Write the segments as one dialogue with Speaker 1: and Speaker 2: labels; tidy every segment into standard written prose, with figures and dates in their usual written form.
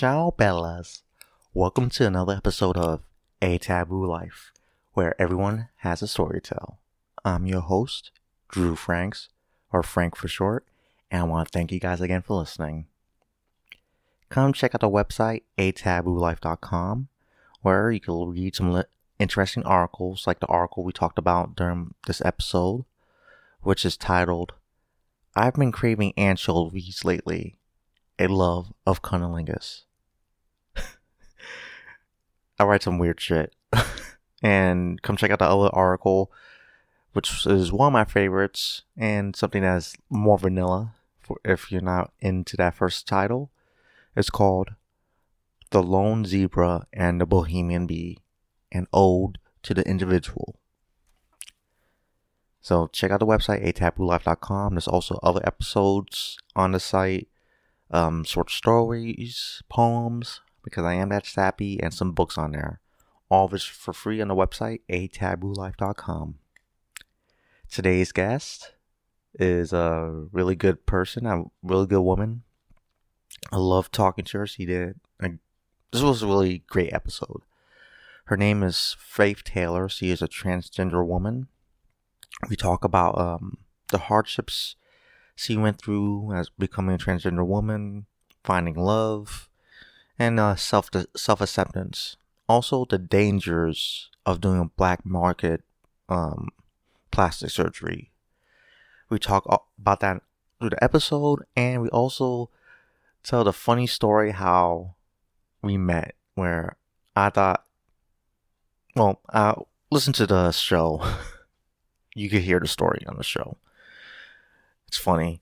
Speaker 1: Ciao, Bellas. Welcome to another episode of A Taboo Life, where everyone has a story to tell. I'm your host, Drew Franks, or Frank for short, and I want to thank you guys again for listening. Come check out the website, ataboolife.com, where you can read some interesting articles, like the article we talked about during this episode, which is titled, I've been craving anchovies lately. A love of cunnilingus. I write some weird shit. And come check out the other article, which is one of my favorites, and something that's more vanilla, if you're not into that first title. It's called The Lone Zebra and the Bohemian Bee, an ode to the individual. So check out the website, ataboolife.com. There's also other episodes on the site. Short stories, poems, because I am that sappy, and some books on there. All of it's for free on the website, ataboolife.com. Today's guest is a really good person, a really good woman. I love talking to her. This was a really great episode. Her name is Faith Taylor. She is a transgender woman. We talk about the hardships she went through as becoming a transgender woman, finding love, and self-acceptance. Also, the dangers of doing black market plastic surgery. We talk about that through the episode, and we also tell the funny story how we met, where I thought, listen to the show. You could hear the story on the show. It's funny.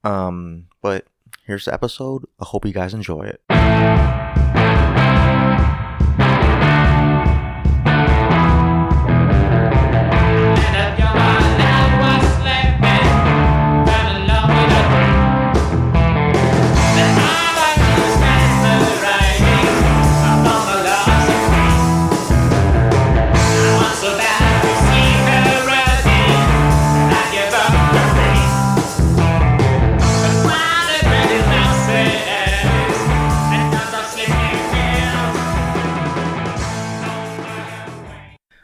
Speaker 1: But here's the episode. I hope you guys enjoy it.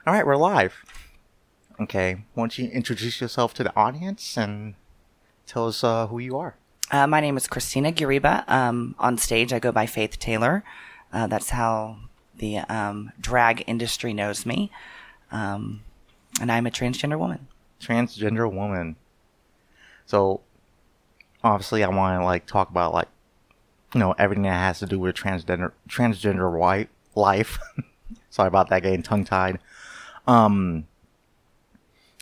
Speaker 1: All right, we're live. Okay, why don't you introduce yourself to the audience and tell us who you are.
Speaker 2: My name is Christina Giriba. On stage, I go by Faith Taylor. That's how the drag industry knows me. And I'm a transgender woman.
Speaker 1: Transgender woman. So, obviously, I want to talk about everything that has to do with transgender life. Sorry about that, getting tongue-tied.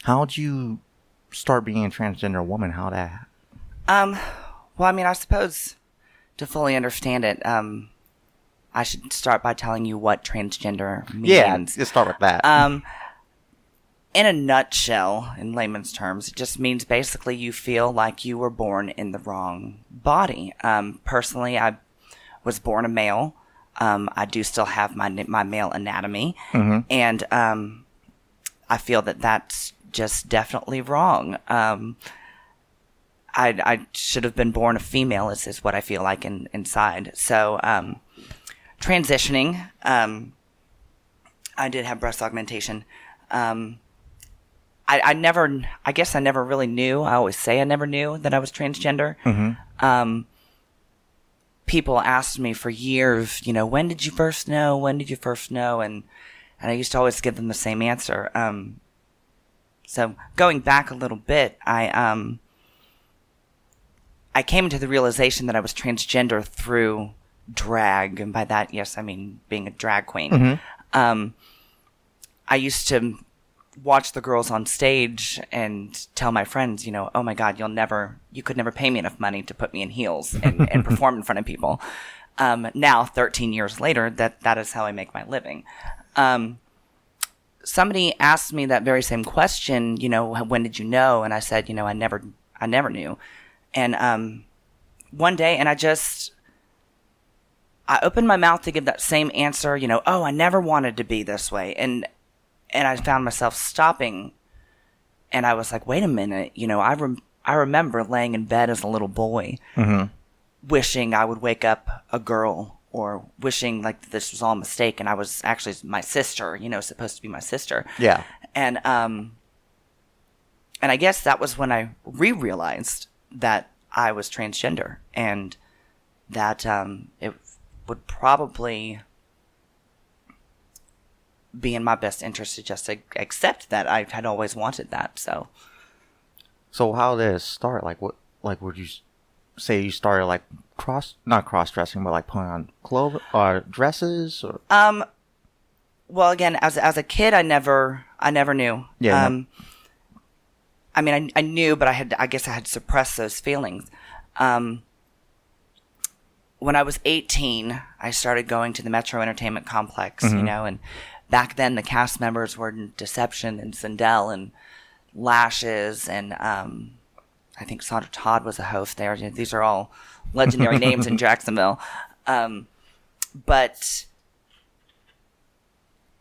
Speaker 1: How'd you start being a transgender woman? How'd that happen?
Speaker 2: I suppose to fully understand it, I should start by telling you what transgender means.
Speaker 1: Yeah, let's start with that.
Speaker 2: In a nutshell, in layman's terms, it just means basically you feel like you were born in the wrong body. Personally, I was born a male. I do still have my male anatomy. Mm-hmm. And, I feel that that's just definitely wrong. I should have been born a female is what I feel like inside. So, transitioning, I did have breast augmentation. I guess I never really knew. I always say I never knew that I was transgender. Mm-hmm. People asked me for years, when did you first know? When did you first know? And I used to always give them the same answer. So going back a little bit, I came into the realization that I was transgender through drag. And by that, yes, I mean being a drag queen. Mm-hmm. I used to watch the girls on stage and tell my friends, oh my God, you could never pay me enough money to put me in heels and perform in front of people. Now, 13 years later, that is how I make my living. Somebody asked me that very same question, when did you know? And I said, I never knew. And, one day, and I opened my mouth to give that same answer, I never wanted to be this way. And I found myself stopping, and I was like, wait a minute, I remember laying in bed as a little boy, mm-hmm. wishing I would wake up a girl or wishing like this was all a mistake and I was actually my sister, supposed to be my sister.
Speaker 1: Yeah.
Speaker 2: And I guess that was when I realized that I was transgender and that it would probably be in my best interest to just accept that I had always wanted that. So
Speaker 1: how did it start? Like what? Like would you say you started like not cross dressing, but like putting on clothes or dresses or?
Speaker 2: Well, again, as a kid, I never knew.
Speaker 1: Yeah.
Speaker 2: I mean, I knew, but I guess I had suppressed those feelings. When I was 18, I started going to the Metro Entertainment Complex, and back then the cast members were Deception and Sindel and Lashes, and I think Sandra Todd was a host there. These are all legendary names in Jacksonville. But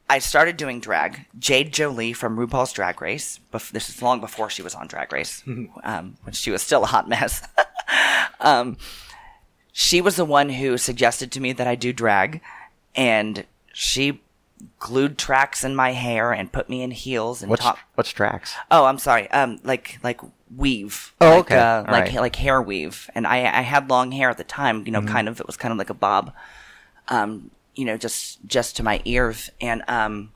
Speaker 2: I started doing drag. Jade Jolie from RuPaul's Drag Race. This is long before she was on Drag Race, when she was still a hot mess. She was the one who suggested to me that I do drag, and she glued tracks in my hair and put me in heels and
Speaker 1: What's tracks?
Speaker 2: Oh, I'm sorry. Like weave.
Speaker 1: Oh,
Speaker 2: like,
Speaker 1: okay.
Speaker 2: Like hair weave. And I had long hair at the time. It was kind of like a bob. Just to my ears. And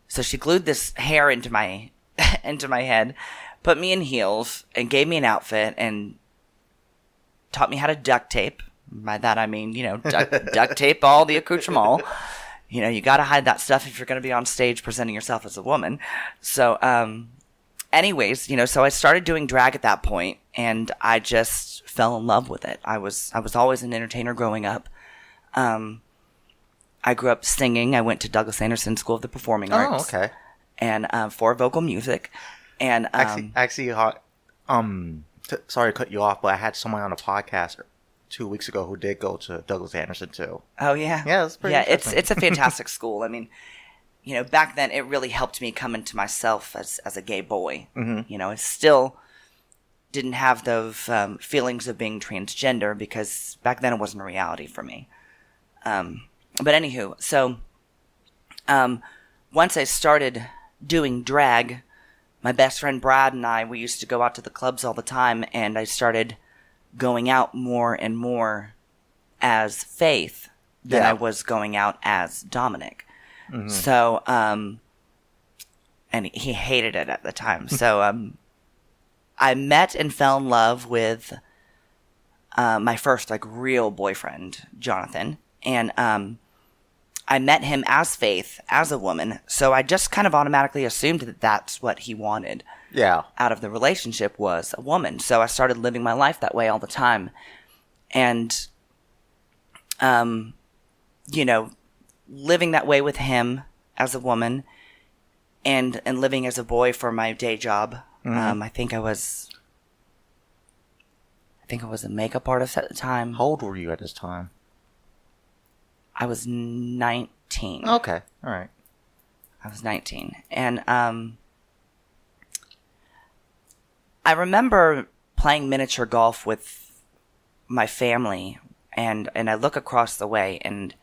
Speaker 2: so she glued this hair into my head, put me in heels, and gave me an outfit and taught me how to duct tape. By that I mean, duct tape all the accoutrement. You got to hide that stuff if you're going to be on stage presenting yourself as a woman. So, anyways, so I started doing drag at that point, and I just fell in love with it. I was always an entertainer growing up. I grew up singing. I went to Douglas Anderson School of the Performing Arts.
Speaker 1: Oh, okay.
Speaker 2: And for vocal music, and
Speaker 1: actually, sorry to cut you off, but I had someone on a podcast 2 weeks ago who did go to Douglas Anderson too.
Speaker 2: Oh yeah,
Speaker 1: yeah, it's pretty.
Speaker 2: Yeah, it's a fantastic school. I mean, back then it really helped me come into myself as a gay boy. Mm-hmm. I still didn't have those feelings of being transgender because back then it wasn't a reality for me. But anywho, so once I started doing drag, my best friend Brad and we used to go out to the clubs all the time, and I started going out more and more as Faith than I was going out as Dominic. Mm-hmm. So, and he hated it at the time. So, I met and fell in love with my first real boyfriend, Jonathan, and I met him as Faith, as a woman. So I just kind of automatically assumed that that's what he wanted.
Speaker 1: Yeah.
Speaker 2: Out of the relationship was a woman. So I started living my life that way all the time. And, living that way with him as a woman and living as a boy for my day job. Mm-hmm. I think I was a makeup artist at the time.
Speaker 1: How old were you at this time?
Speaker 2: I was 19.
Speaker 1: Okay. All right.
Speaker 2: I was 19. And I remember playing miniature golf with my family, and I look across the way, and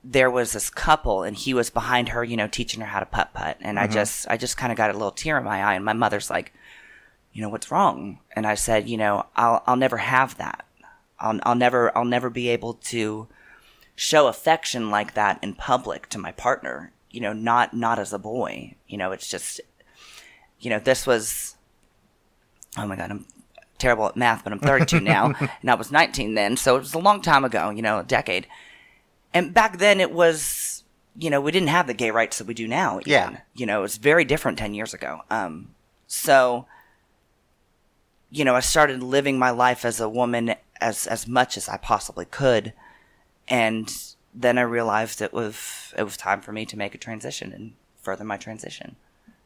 Speaker 2: there was this couple, and he was behind her, teaching her how to putt. And mm-hmm. I just kind of got a little tear in my eye, and my mother's like, what's wrong? And I said, I'll never have that. I'll never be able to show affection like that in public to my partner, not as a boy. It's just, this was, oh my God, I'm terrible at math, but I'm 32 now, and I was 19 then, so it was a long time ago, a decade. And back then it was, we didn't have the gay rights that we do now. Even.
Speaker 1: Yeah.
Speaker 2: It was very different 10 years ago. So, I started living my life as a woman as much as I possibly could. And then I realized it was time for me to make a transition and further my transition.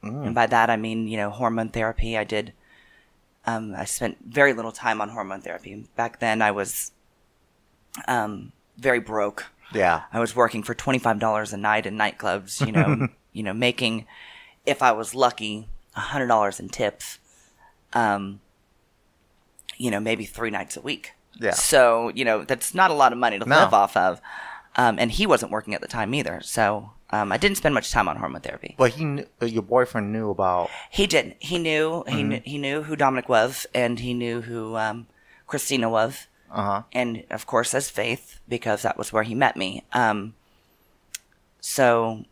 Speaker 2: Mm. And by that, I mean, hormone therapy. I did, I spent very little time on hormone therapy. Back then I was, very broke.
Speaker 1: Yeah.
Speaker 2: I was working for $25 a night in nightclubs, making, if I was lucky, $100 in tips, maybe 3 nights a week.
Speaker 1: Yeah.
Speaker 2: So, that's not a lot of money to live off of. And he wasn't working at the time either. So, I didn't spend much time on hormone therapy.
Speaker 1: But your boyfriend knew about...
Speaker 2: He did. He knew. He knew who Dominic was, and he knew who Christina was. And, of course, as Faith, because that was where he met me. So...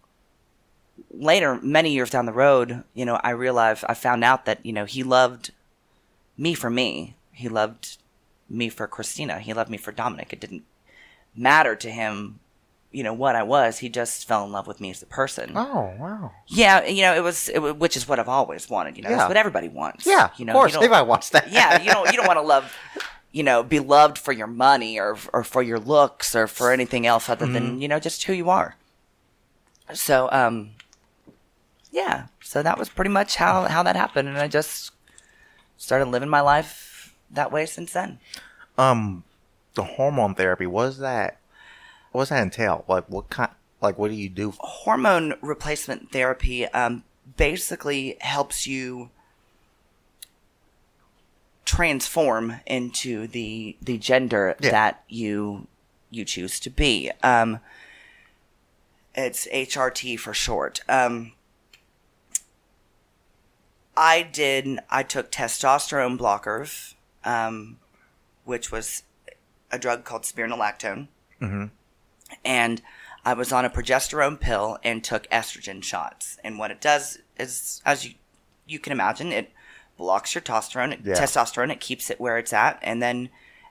Speaker 2: Later, many years down the road, I found out that, he loved me for me. He loved me for Christina. He loved me for Dominic. It didn't matter to him, what I was. He just fell in love with me as a person.
Speaker 1: Oh, wow.
Speaker 2: Yeah, it was which is what I've always wanted. That's what everybody wants.
Speaker 1: Yeah, of course. Everybody wants that.
Speaker 2: Yeah, you don't want to love, be loved for your money or for your looks or for anything else other than, just who you are. So, yeah, so that was pretty much how that happened, and I just started living my life that way since then.
Speaker 1: The hormone therapy, what does that entail? Like, what do you do?
Speaker 2: Hormone replacement therapy basically helps you transform into the gender that you choose to be. It's HRT for short. I took testosterone blockers, which was a drug called spironolactone. Mm-hmm. And I was on a progesterone pill and took estrogen shots. And what it does is, as you can imagine, it blocks your testosterone. It keeps it where it's at. And then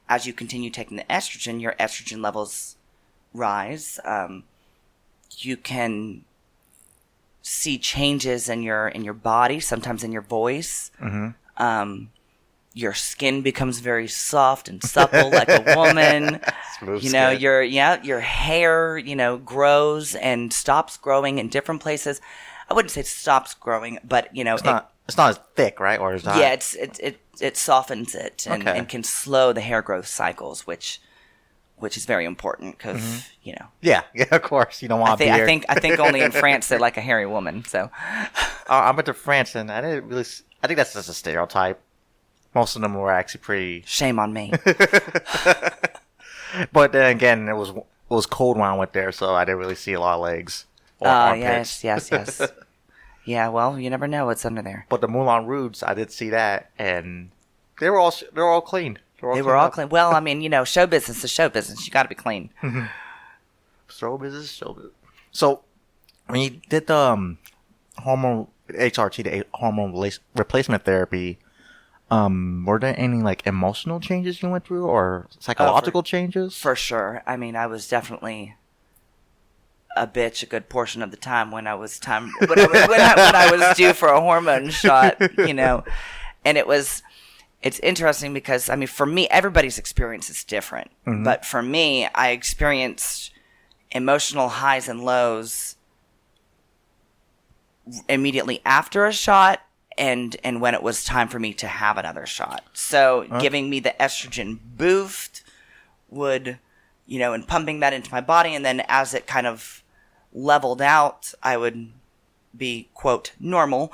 Speaker 2: as you continue taking the estrogen, your estrogen levels rise. You can see changes in your body, sometimes in your voice. Mm-hmm. Your skin becomes very soft and supple like a woman.
Speaker 1: Smooth skin.
Speaker 2: Your hair, grows and stops growing in different places. I wouldn't say stops growing, but it's not
Speaker 1: as thick, right? Or is that?
Speaker 2: Yeah, it softens it and can slow the hair growth cycles, which is very important because
Speaker 1: Yeah, of course you don't want to be.
Speaker 2: I think only in France they like a hairy woman. So
Speaker 1: I went to France and I didn't really. I think that's just a stereotype. Most of them were actually pretty.
Speaker 2: Shame on me.
Speaker 1: But then again, it was cold when I went there, so I didn't really see a lot of legs. Or armpits.
Speaker 2: Yes. Yeah, well, you never know what's under there.
Speaker 1: But the Moulin Rouge, I did see that, and they were all clean.
Speaker 2: They were all clean. Well, I mean, show business is show business. You got to be clean.
Speaker 1: Show business. So, when you did the hormone HRT, the hormone replacement therapy, were there any emotional changes you went through or psychological changes?
Speaker 2: For sure. I mean, I was definitely a bitch a good portion of the time when I was when I was due for a hormone shot, and it's interesting because, I mean, for me, everybody's experience is different. Mm-hmm. But for me, I experienced emotional highs and lows immediately after a shot and when it was time for me to have another shot. So giving me the estrogen boost would, and pumping that into my body. And then as it kind of leveled out, I would be, quote, normal.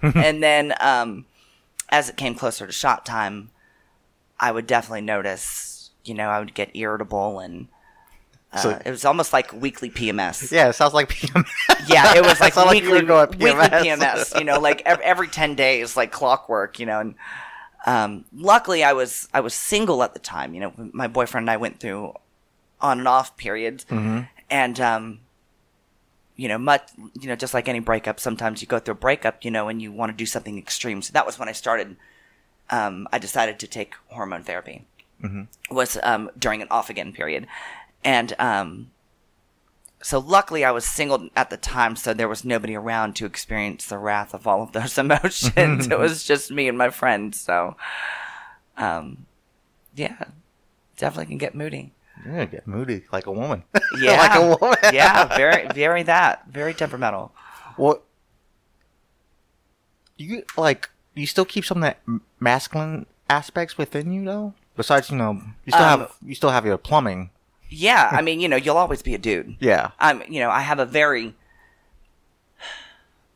Speaker 2: And then, as it came closer to shot time, I would definitely notice, I would get irritable and it was almost like weekly PMS.
Speaker 1: Yeah, it sounds like PMS.
Speaker 2: Yeah, it was like weekly
Speaker 1: PMS.
Speaker 2: PMS, like every 10 days, like clockwork, and luckily I was single at the time. My boyfriend and I went through on and off periods. Mm-hmm. And just like any breakup, sometimes you go through a breakup, and you want to do something extreme. So that was when I started. I decided to take hormone therapy. Mm-hmm. Was during an off again period, and so luckily I was single at the time, so there was nobody around to experience the wrath of all of those emotions. It was just me and my friends. So, yeah, definitely can get moody.
Speaker 1: Yeah, get moody like a woman.
Speaker 2: Yeah,
Speaker 1: like a woman.
Speaker 2: Yeah, very temperamental.
Speaker 1: Well, you still keep some of that masculine aspects within you though. Besides, you still have your plumbing.
Speaker 2: Yeah, I mean, you'll always be a dude.
Speaker 1: Yeah.
Speaker 2: I have a very.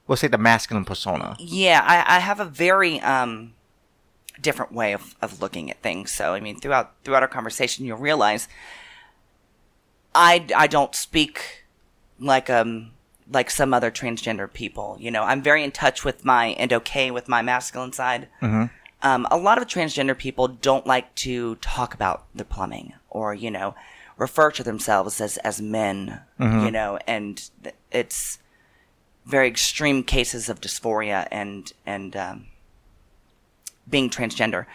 Speaker 1: We'll say the masculine persona.
Speaker 2: Yeah, I have a very different way of looking at things. So, I mean, throughout our conversation, you'll realize I don't speak like some other transgender people. You know, I'm very in touch with and okay with my masculine side.
Speaker 1: Mm-hmm.
Speaker 2: A lot of transgender people don't like to talk about their plumbing or, you know, refer to themselves as men,
Speaker 1: Mm-hmm.
Speaker 2: you know, and it's very extreme cases of dysphoria and being transgender.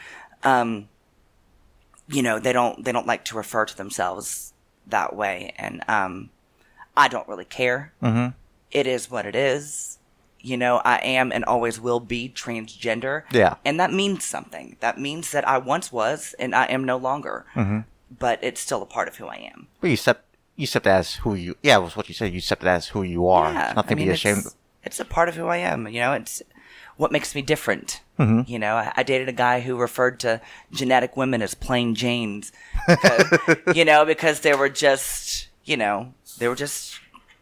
Speaker 2: You know, they don't like to refer to themselves that way. And I don't really care.
Speaker 1: Mm-hmm.
Speaker 2: It is what it is. You know, I am and always will be transgender.
Speaker 1: Yeah.
Speaker 2: And that means something. That means that I once was and I am no longer.
Speaker 1: Mm-hmm.
Speaker 2: But it's still a part of who I am.
Speaker 1: But you accept it as who you. Yeah, it was what you said. You accept it as who you are.
Speaker 2: Yeah,
Speaker 1: Nothing to be ashamed.
Speaker 2: It's a part of who I am. You know, it's what makes me different.
Speaker 1: Mm-hmm.
Speaker 2: You know, I dated a guy who referred to genetic women as plain Janes. Because, you know, because they were just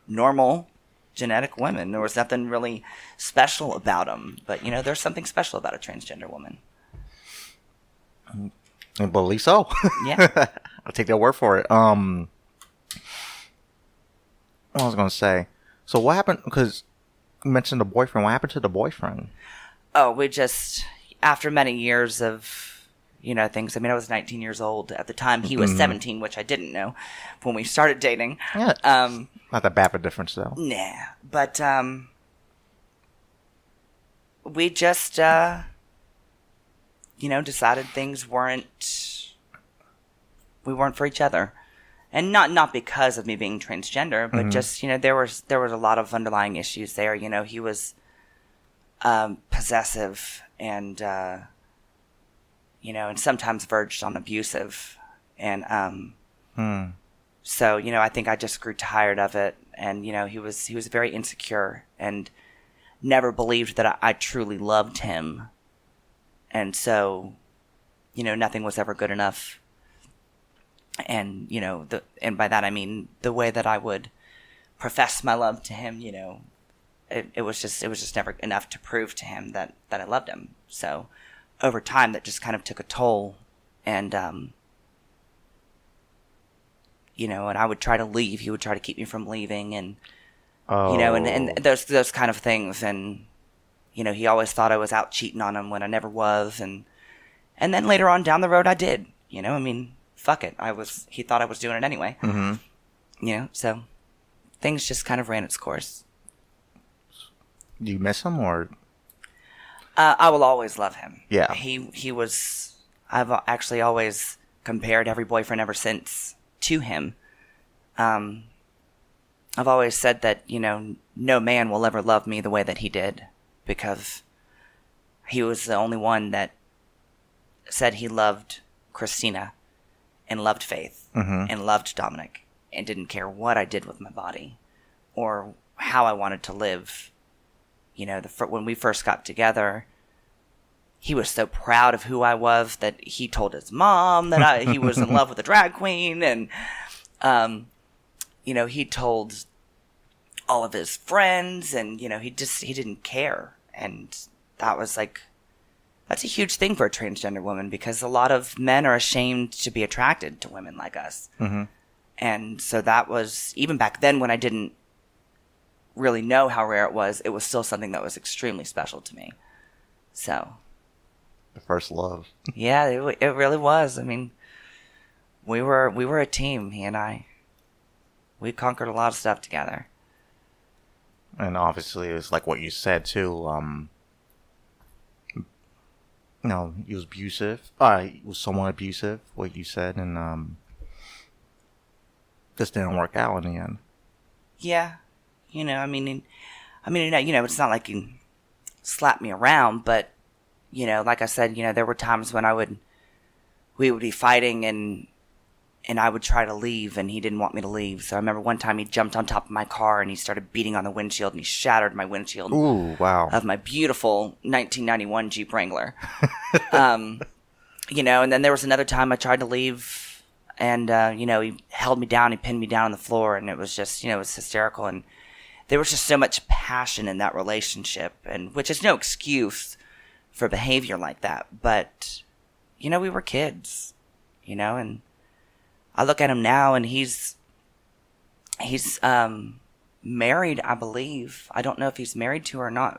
Speaker 2: normal genetic women. There was nothing really special about them. But, you know, there's something special about a transgender woman.
Speaker 1: I believe so.
Speaker 2: Yeah.
Speaker 1: I'll take their word for it. What I was going to say. So what happened? Because you mentioned the boyfriend. What happened to the boyfriend?
Speaker 2: Oh, we just, after many years of, you know, things. I mean, I was 19 years old at the time. He was 17, which I didn't know when we started dating.
Speaker 1: Yeah. Not that bad of a difference, though.
Speaker 2: Nah. But, we just, you know, decided things we weren't for each other. And not because of me being transgender, but just, you know, there was a lot of underlying issues there. You know, he was possessive and, you know, and sometimes verged on abusive. And so, you know, I think I just grew tired of it. And, you know, he was very insecure and never believed that I truly loved him. And so, you know, nothing was ever good enough. And, you know, and by that I mean the way that I would profess my love to him, you know, it was just never enough to prove to him that I loved him. So over time that just kind of took a toll. And, you know, and I would try to leave. He would try to keep me from leaving and, you know, and those kind of things. And, you know, he always thought I was out cheating on him when I never was. And then later on down the road, I did, you know, I mean, fuck it. He thought I was doing it anyway.
Speaker 1: Mm-hmm.
Speaker 2: You know, so things just kind of ran its course.
Speaker 1: Do you miss him or?
Speaker 2: I will always love him.
Speaker 1: Yeah.
Speaker 2: I've actually always compared every boyfriend ever since to him. I've always said that, you know, no man will ever love me the way that he did because he was the only one that said he loved Christina and loved Faith and loved Dominic and didn't care what I did with my body or how I wanted to live. You know, when we first got together, he was so proud of who I was that he told his mom that he was in love with a drag queen. And, you know, he told all of his friends and, you know, he didn't care. And that's a huge thing for a transgender woman because a lot of men are ashamed to be attracted to women like us.
Speaker 1: Mm-hmm.
Speaker 2: And so that was, even back then when I didn't really know how rare it was still something that was extremely special to me. So.
Speaker 1: The first love.
Speaker 2: Yeah, it really was. I mean, we were a team, he and I. We conquered a lot of stuff together.
Speaker 1: And obviously it was like what you said too, you know, he was abusive. He was somewhat abusive, what you said, and just didn't work out in the end.
Speaker 2: Yeah. You know, I mean, you know, it's not like he slapped me around, but, you know, like I said, you know, there were times when we would be fighting and I would try to leave and he didn't want me to leave. So I remember one time he jumped on top of my car and he started beating on the windshield and he shattered my windshield.
Speaker 1: Ooh, wow.
Speaker 2: Of my beautiful 1991 Jeep Wrangler. You know, and then there was another time I tried to leave and, you know, he held me down, he pinned me down on the floor and it was just, you know, it was hysterical. And there was just so much passion in that relationship, and which is no excuse for behavior like that. But, you know, we were kids, you know, and I look at him now and he's married, I believe. I don't know if he's married to her or not.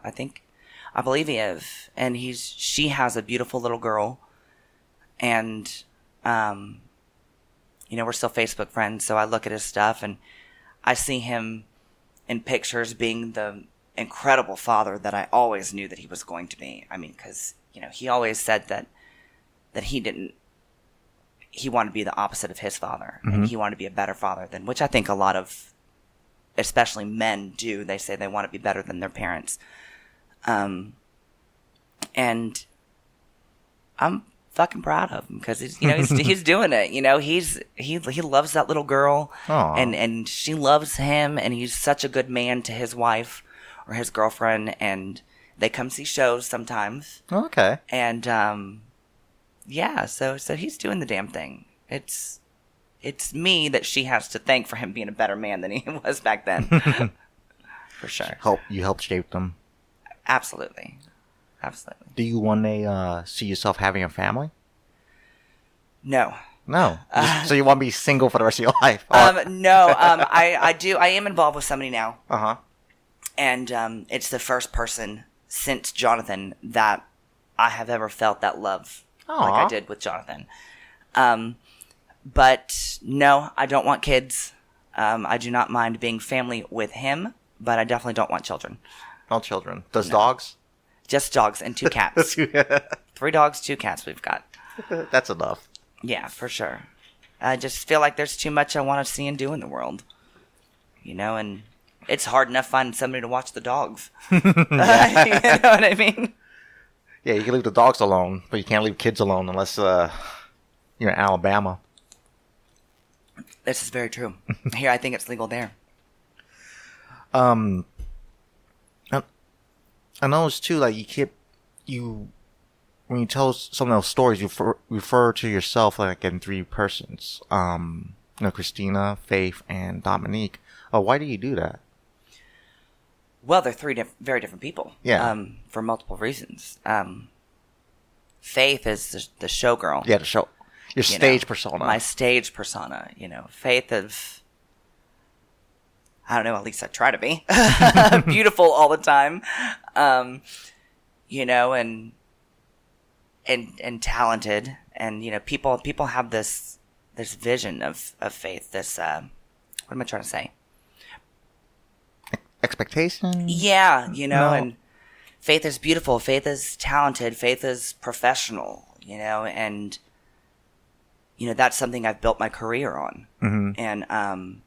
Speaker 2: I believe he is. And she has a beautiful little girl. And, you know, we're still Facebook friends. So I look at his stuff and I see him in pictures being the incredible father that I always knew that he was going to be. I mean, because, you know, he always said that he wanted to be the opposite of his father. Mm-hmm. And he wanted to be a better father than, which I think a lot of, especially men do. They say they want to be better than their parents. And I'm fucking proud of him because he's doing it. You know, he loves that little girl. Aww. and she loves him, and he's such a good man to his wife or his girlfriend, and they come see shows sometimes.
Speaker 1: Okay.
Speaker 2: And yeah, so he's doing the damn thing. It's me that she has to thank for him being a better man than he was back then. For sure.
Speaker 1: You helped shape them.
Speaker 2: Absolutely.
Speaker 1: Do you one day see yourself having a family?
Speaker 2: No.
Speaker 1: No. So you want to be single for the rest of your life?
Speaker 2: No. I do. I am involved with somebody now.
Speaker 1: Uh-huh.
Speaker 2: And it's the first person since Jonathan that I have ever felt that love. Aww. Like I did with Jonathan. But no, I don't want kids. I do not mind being family with him, but I definitely don't want children.
Speaker 1: No children. Dogs?
Speaker 2: Just dogs and 2 cats. 3 dogs, 2 cats we've got.
Speaker 1: That's enough.
Speaker 2: Yeah, for sure. I just feel like there's too much I want to see and do in the world. You know, and it's hard enough finding somebody to watch the dogs. You know what I mean?
Speaker 1: Yeah, you can leave the dogs alone, but you can't leave kids alone unless you're in Alabama.
Speaker 2: This is very true. Here, I think it's legal there.
Speaker 1: I noticed too, like when you tell some of those stories, you refer to yourself like in 3 persons. Christina, Faith, and Dominique. Why do you do that?
Speaker 2: Well, they're 3 very different people.
Speaker 1: Yeah.
Speaker 2: For multiple reasons. Faith is the showgirl.
Speaker 1: Yeah, the show. Your stage persona.
Speaker 2: My stage persona. You know, Faith is, I don't know, at least I try to be. Beautiful all the time. You know, and talented. And, you know, people have this vision of Faith, this, what am I trying to say?
Speaker 1: Expectation?
Speaker 2: Yeah, you know, no. And Faith is beautiful. Faith is talented. Faith is professional, you know, and, you know, that's something I've built my career on. Mm-hmm. And,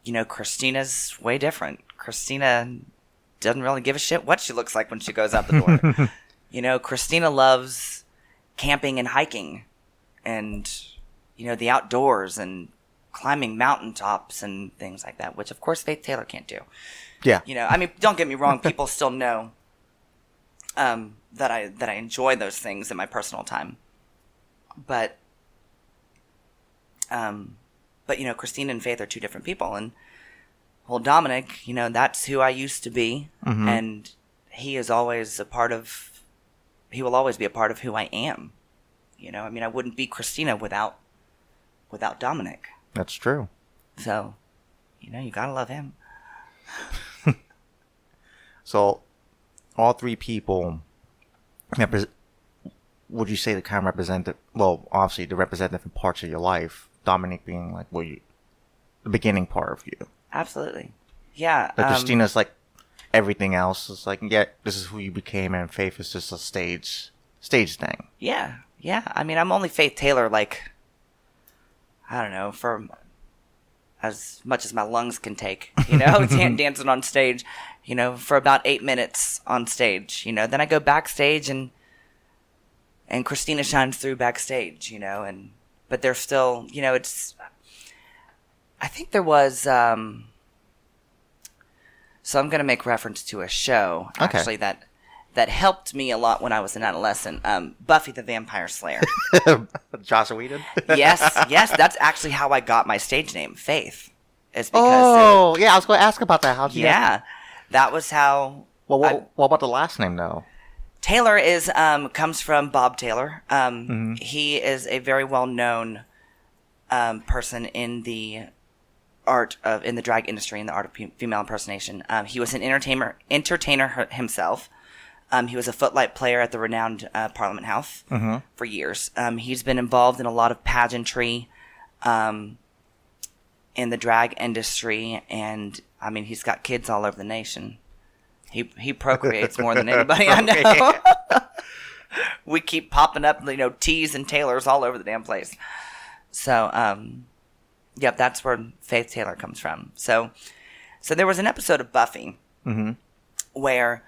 Speaker 2: you know, Christina's way different. Christina doesn't really give a shit what she looks like when she goes out the door. You know, Christina loves camping and hiking and, you know, the outdoors and climbing mountaintops and things like that, which of course Faith Taylor can't do.
Speaker 1: Yeah.
Speaker 2: You know, I mean, don't get me wrong. People still know that I enjoy those things in my personal time. But you know, Christina and Faith are 2 different people. And, well, Dominic, you know, that's who I used to be. Mm-hmm. And he is always he will always be a part of who I am. You know, I mean, I wouldn't be Christina without Dominic.
Speaker 1: That's true.
Speaker 2: So, you know, you gotta love him.
Speaker 1: So, all 3 people, would you say the kind of representative, well, obviously the representative parts of your life, Dominic being like, the beginning part of you.
Speaker 2: Absolutely. Yeah.
Speaker 1: Like Christina's like everything else. It's like, yeah, this is who you became, and Faith is just a stage thing.
Speaker 2: Yeah. Yeah. I mean, I'm only Faith Taylor, like, I don't know, for as much as my lungs can take, you know, dancing on stage, you know, for about 8 minutes on stage, you know. Then I go backstage and Christina shines through backstage, you know, but there's still, you know, I think there was, so I'm going to make reference to a show, actually, that helped me a lot when I was an adolescent, Buffy the Vampire Slayer.
Speaker 1: Joss Whedon?
Speaker 2: Yes, that's actually how I got my stage name, Faith. Is because
Speaker 1: yeah, I was going to ask about that.
Speaker 2: That was how...
Speaker 1: Well, what about the last name, though?
Speaker 2: Taylor is comes from Bob Taylor. He is a very well known person in the in the drag industry, in the art of female impersonation. He was an entertainer himself. He was a footlight player at the renowned Parliament House for years. He's been involved in a lot of pageantry in the drag industry, and I mean, he's got kids all over the nation. He procreates more than anybody I know. We keep popping up, T's and Taylors all over the damn place. So, yep, that's where Faith Taylor comes from. So there was an episode of Buffy where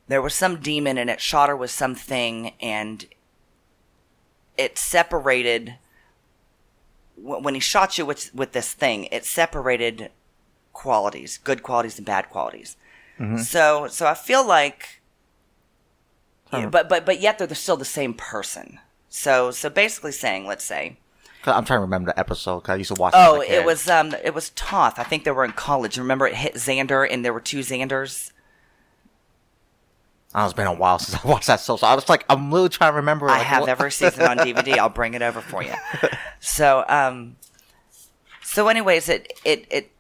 Speaker 2: there was some demon and it shot her with something, and it separated. When he shot you with this thing, it separated qualities, good qualities and bad qualities. So I feel like, but yet they're still the same person. So basically saying, let's say,
Speaker 1: I'm trying to remember the episode because I used to watch.
Speaker 2: Oh, it was Toth. I think they were in college. Remember, it hit Xander, and there were two Xanders.
Speaker 1: Oh, it's been a while since I watched that show, so I was like, I'm really trying to remember.
Speaker 2: I have every season on DVD. I'll bring it over for you. So anyways, it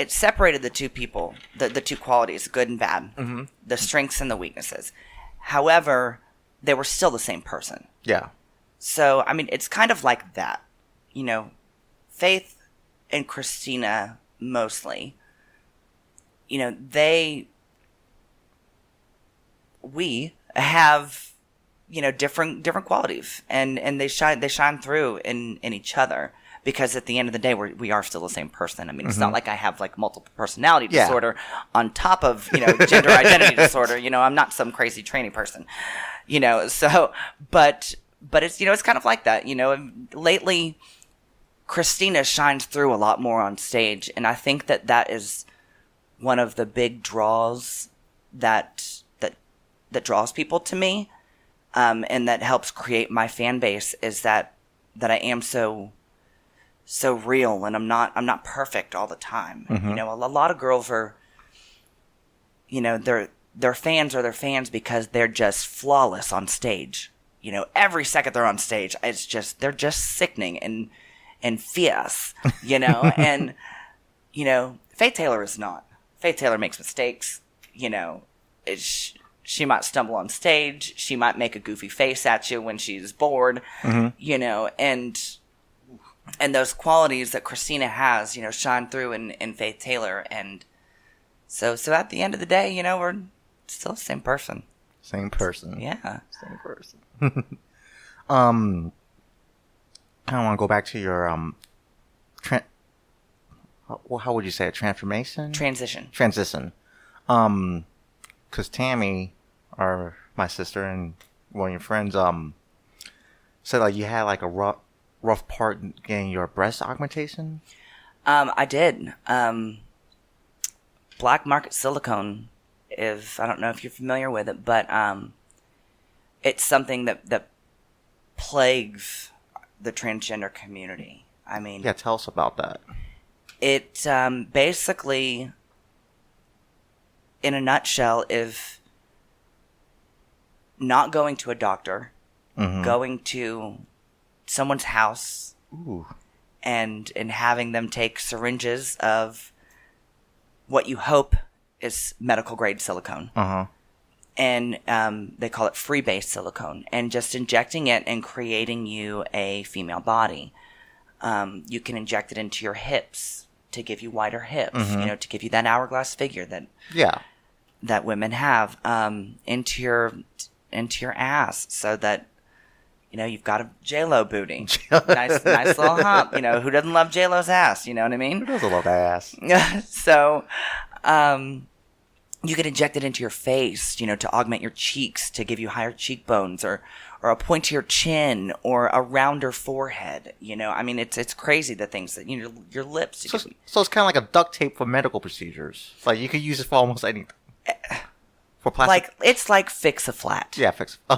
Speaker 2: separated the two people, the two qualities, good and bad, the strengths and the weaknesses. However, they were still the same person.
Speaker 1: Yeah.
Speaker 2: So, I mean, it's kind of like that. Faith and Christina, mostly, we have, different qualities, and they shine through in each other. Because at the end of the day, we are still the same person. I mean, it's not like I have like multiple personality disorder on top of, gender identity disorder. I'm not some crazy training person, so, but it's, it's kind of like that, lately Christina shines through a lot more on stage. And I think that is one of the big draws that draws people to me. And that helps create my fan base, is that I am so real, and I'm not perfect all the time. A lot of girls are, their fans are their fans because they're just flawless on stage. Every second they're on stage, they're just sickening and fierce, and, Faith Taylor is not. Faith Taylor makes mistakes, she might stumble on stage. She might make a goofy face at you when she's bored, and those qualities that Christina has, shine through in Faith Taylor. And so at the end of the day, we're still the same person.
Speaker 1: Same person.
Speaker 2: Yeah.
Speaker 1: Same person. I kind of want to go back to your, how would you say it? Transition. Because Tammy, my sister and one of your friends, said like you had like a rough part getting your breast augmentation.
Speaker 2: I did. Black market silicone I don't know if you're familiar with it, but it's something that plagues the transgender community. I mean,
Speaker 1: yeah, tell us about that.
Speaker 2: It basically, in a nutshell, is not going to a doctor, going to someone's house, and having them take syringes of what you hope is medical grade silicone. And they call it freebase silicone, and just injecting it and creating you a female body. You can inject it into your hips to give you wider hips, to give you that hourglass figure that women have, into your ass, so that you've got a J-Lo booty, nice little hump. Who doesn't love J-Lo's ass? You know what I mean?
Speaker 1: Who doesn't love ass?
Speaker 2: So, you could inject it into your face, to augment your cheeks, to give you higher cheekbones, or a pointier chin, or a rounder forehead. I mean, it's crazy, the things that, your lips.
Speaker 1: So it's kind of like a duct tape for medical procedures. Like, you could use it for almost anything. For plastic.
Speaker 2: It's like Fix-A-Flat.
Speaker 1: Yeah,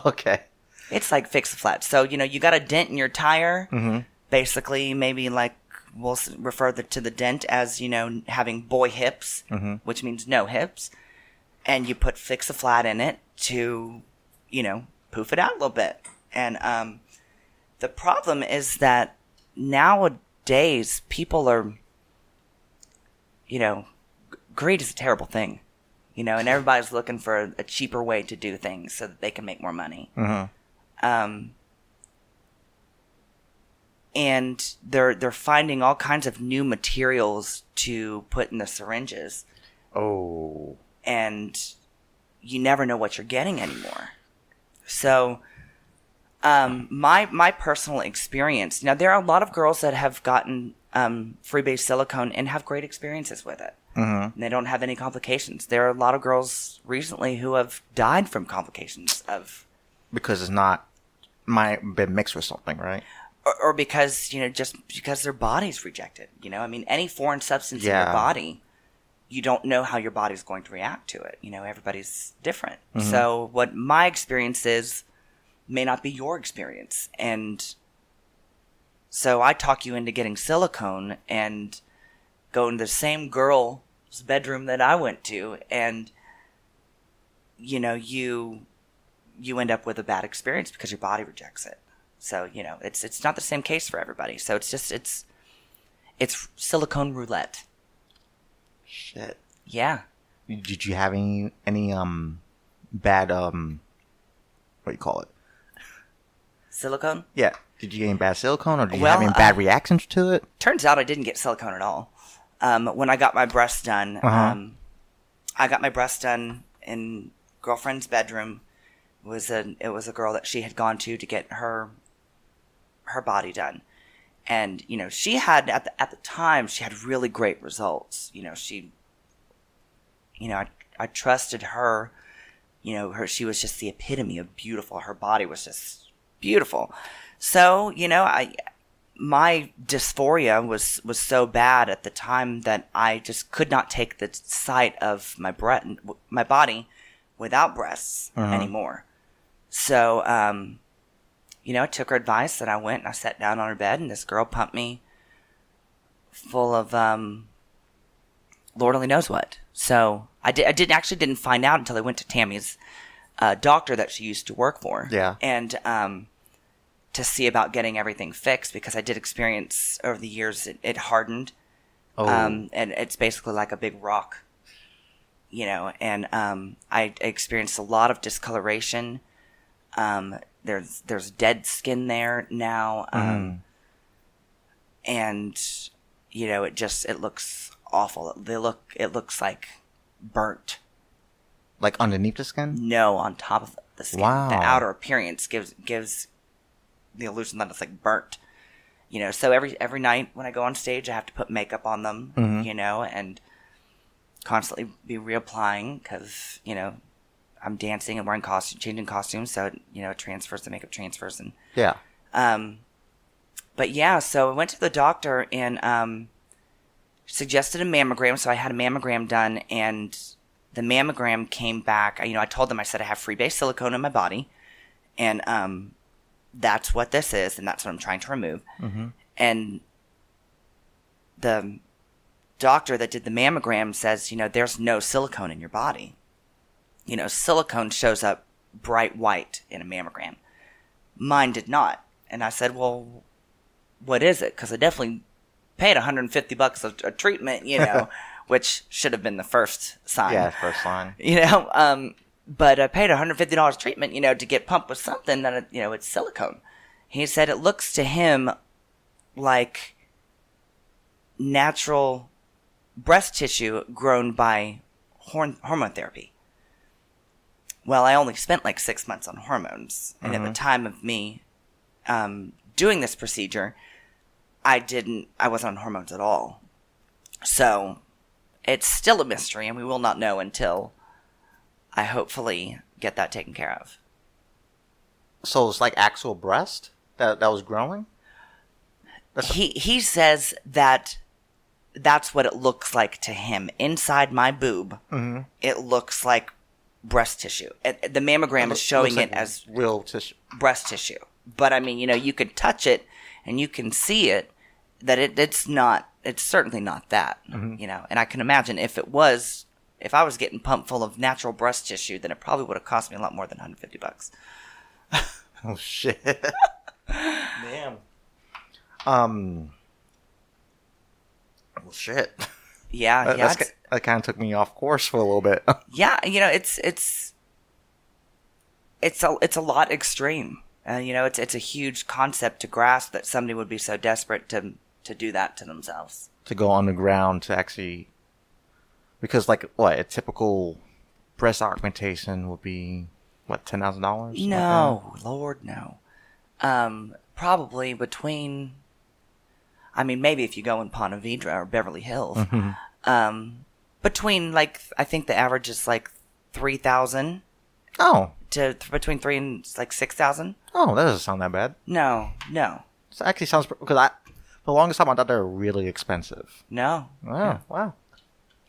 Speaker 1: okay.
Speaker 2: It's like Fix-A-Flat. So, you got a dent in your tire. Basically, maybe like, we'll refer to the dent as, having boy hips, which means no hips. And you put Fix-A-Flat in it to poof it out a little bit. And the problem is that nowadays people are, greed is a terrible thing, and everybody's looking for a cheaper way to do things so that they can make more money. And they're finding all kinds of new materials to put in the syringes.
Speaker 1: Oh.
Speaker 2: And you never know what you're getting anymore. So, my personal experience, now there are a lot of girls that have gotten free-base silicone and have great experiences with it. And they don't have any complications. There are a lot of girls recently who have died from complications of...
Speaker 1: Because it's not been mixed with something, right?
Speaker 2: Or because, just because their body's rejected. Any foreign substance in your body, you don't know how your body's going to react to it. Everybody's different. So what my experience is may not be your experience. And so I talk you into getting silicone and go into the same girl's bedroom that I went to, and, you end up with a bad experience because your body rejects it. So, it's not the same case for everybody. So it's silicone roulette.
Speaker 1: Shit.
Speaker 2: Yeah.
Speaker 1: Did you have any bad what do you call it?
Speaker 2: Silicone?
Speaker 1: Yeah. Did you get any bad silicone, or did you have any bad reactions to it?
Speaker 2: Turns out I didn't get silicone at all. When I got my breasts done, I got my breasts done in girlfriend's bedroom. It was a girl that she had gone to get her body done. And, she had, at the time, she had really great results. I trusted her. She was just the epitome of beautiful. Her body was just beautiful. So, my dysphoria was so bad at the time that I just could not take the sight of my body without breasts anymore. So, I took her advice, and I went and I sat down on her bed, and this girl pumped me full of Lord only knows what. So I didn't find out until I went to Tammy's doctor that she used to work for.
Speaker 1: Yeah.
Speaker 2: And to see about getting everything fixed, because I did experience over the years it hardened. Oh. And it's basically like a big rock, and I experienced a lot of discoloration. There's dead skin there now. And, it looks awful. It looks like burnt.
Speaker 1: Like underneath the skin?
Speaker 2: No, on top of the skin.
Speaker 1: Wow.
Speaker 2: The outer appearance gives the illusion that it's like burnt. So every night when I go on stage, I have to put makeup on them, and constantly be reapplying because, I'm dancing and wearing changing costumes, so it transfers, the makeup transfers, and
Speaker 1: yeah.
Speaker 2: But yeah, so I went to the doctor and suggested a mammogram. So I had a mammogram done, and the mammogram came back. I told them, I said I have free-base silicone in my body, and that's what this is, and that's what I'm trying to remove. And the doctor that did the mammogram says, there's no silicone in your body. Silicone shows up bright white in a mammogram. Mine did not. And I said, well, what is it? Because I definitely paid $150 a treatment, which should have been the first sign.
Speaker 1: Yeah, first sign.
Speaker 2: But I paid $150 treatment, to get pumped with something that, it's silicone. He said it looks to him like natural breast tissue grown by hormone therapy. Well, I only spent like 6 months on hormones. And at the time of me doing this procedure, I wasn't on hormones at all. So it's still a mystery, and we will not know until I hopefully get that taken care of.
Speaker 1: So it's like actual breast that was growing?
Speaker 2: He says that that's what it looks like to him. Inside my boob, it looks like breast tissue. The mammogram is showing it as
Speaker 1: real tissue,
Speaker 2: breast tissue. But I mean, you could touch it and you can see it that it's certainly not that, and I can imagine if it was if I was getting pumped full of natural breast tissue, then it probably would have cost me a lot more than $150.
Speaker 1: Oh shit! Damn. Well, shit.
Speaker 2: Yeah,
Speaker 1: That kind of took me off course for a little bit.
Speaker 2: Yeah, it's a lot extreme. It's a huge concept to grasp that somebody would be so desperate to do that to themselves.
Speaker 1: To go underground to actually, because like what a typical breast augmentation would be, what, $10,000?
Speaker 2: No, like Lord, no. Probably between. I mean, maybe if you go in Ponte Vedra or Beverly Hills, between like I think the average is like 3,000.
Speaker 1: Oh.
Speaker 2: To between 3 and like 6,000.
Speaker 1: Oh, that doesn't sound that bad.
Speaker 2: No.
Speaker 1: It actually sounds, because for the longest time I thought they were really expensive.
Speaker 2: No.
Speaker 1: Wow.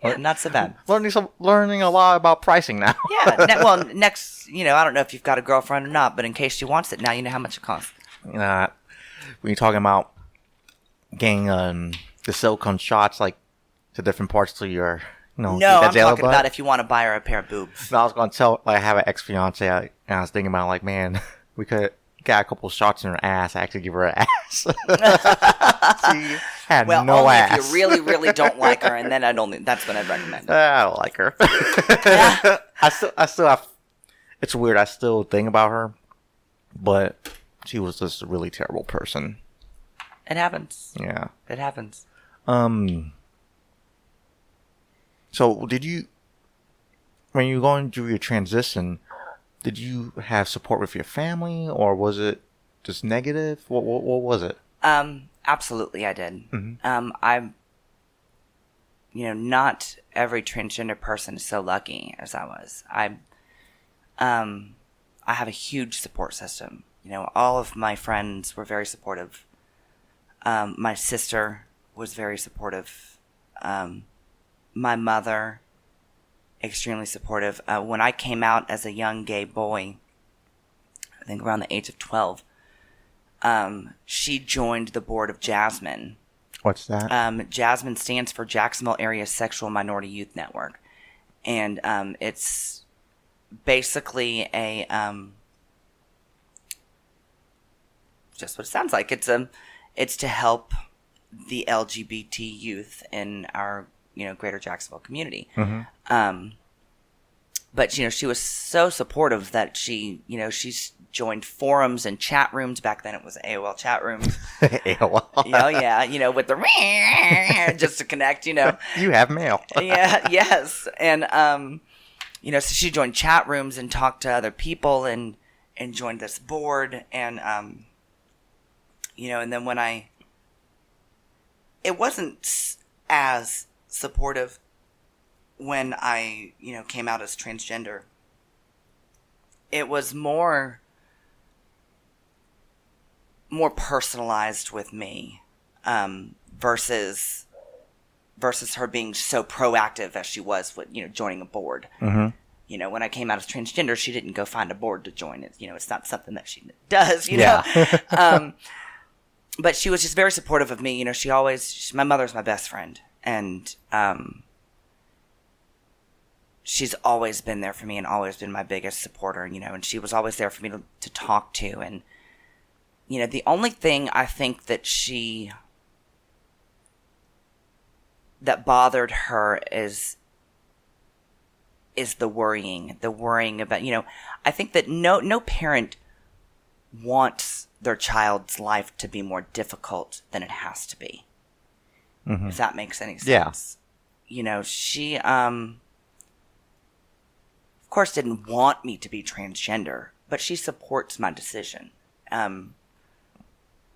Speaker 2: Yeah, not so bad.
Speaker 1: Learning a lot about pricing now.
Speaker 2: Yeah. Next, I don't know if you've got a girlfriend or not, but in case she wants it, now you know how much it costs.
Speaker 1: When you're talking about getting the silicone shots, like to different parts to your,
Speaker 2: No, I'm talking about if you want to buy her a pair of boobs.
Speaker 1: No, I was going to tell, like, I have an ex-fiance, and I was thinking about, like, man, we could get a couple shots in her ass, actually give her an ass. She had no
Speaker 2: only
Speaker 1: ass.
Speaker 2: If you really, really don't like her, and then that's when I'd recommend it.
Speaker 1: I don't like her. I still have, it's weird, I still think about her, but she was just a really terrible person.
Speaker 2: It happens.
Speaker 1: Yeah.
Speaker 2: It happens.
Speaker 1: So, when you were going through your transition, did you have support with your family, or was it just negative? What was it?
Speaker 2: Absolutely, I did.
Speaker 1: Mm-hmm.
Speaker 2: Not every transgender person is so lucky as I was. I have a huge support system. All of my friends were very supportive. My sister was very supportive. My mother, extremely supportive. When I came out as a young gay boy, I think around the age of 12, she joined the board of Jasmine.
Speaker 1: What's that?
Speaker 2: Jasmine stands for Jacksonville Area Sexual Minority Youth Network. And it's basically a just what it sounds like. It's to help the LGBT youth in our greater Jacksonville community.
Speaker 1: Mm-hmm.
Speaker 2: But she was so supportive that she's joined forums and chat rooms. Back then it was AOL chat rooms.
Speaker 1: AOL.
Speaker 2: Oh yeah, with the just to connect. You
Speaker 1: have mail.
Speaker 2: Yeah. Yes. And so she joined chat rooms and talked to other people and joined this board and and then when it wasn't as supportive when I, came out as transgender. It was more personalized with me, versus her being so proactive as she was with, joining a board.
Speaker 1: Mm-hmm.
Speaker 2: When I came out as transgender, she didn't go find a board to join it. It's not something that she does,
Speaker 1: Yeah.
Speaker 2: But she was just very supportive of me. My mother's my best friend. And she's always been there for me and always been my biggest supporter, and she was always there for me to talk to. And, the only thing I think that that bothered her is the worrying about, I think that no parent wants their child's life to be more difficult than it has to be. Mm-hmm. If that makes any sense. Yeah. She, of course, didn't want me to be transgender, but she supports my decision.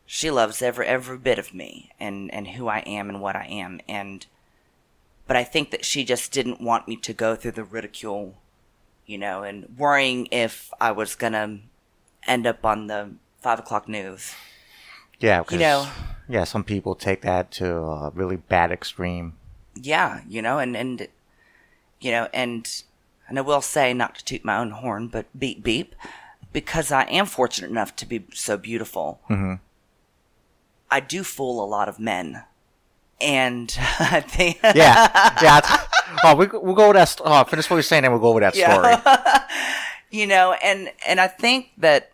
Speaker 2: She loves every bit of me and who I am and what I am. But I think that she just didn't want me to go through the ridicule, and worrying if I was going to end up on the 5 o'clock news.
Speaker 1: Yeah, because yeah, some people take that to a really bad extreme.
Speaker 2: Yeah, and I will say, not to toot my own horn, but beep beep, because I am fortunate enough to be so beautiful.
Speaker 1: Mm-hmm.
Speaker 2: I do fool a lot of men, and I think
Speaker 1: yeah, we'll go with that. Finish what you're saying, and we'll go with that story.
Speaker 2: And I think that,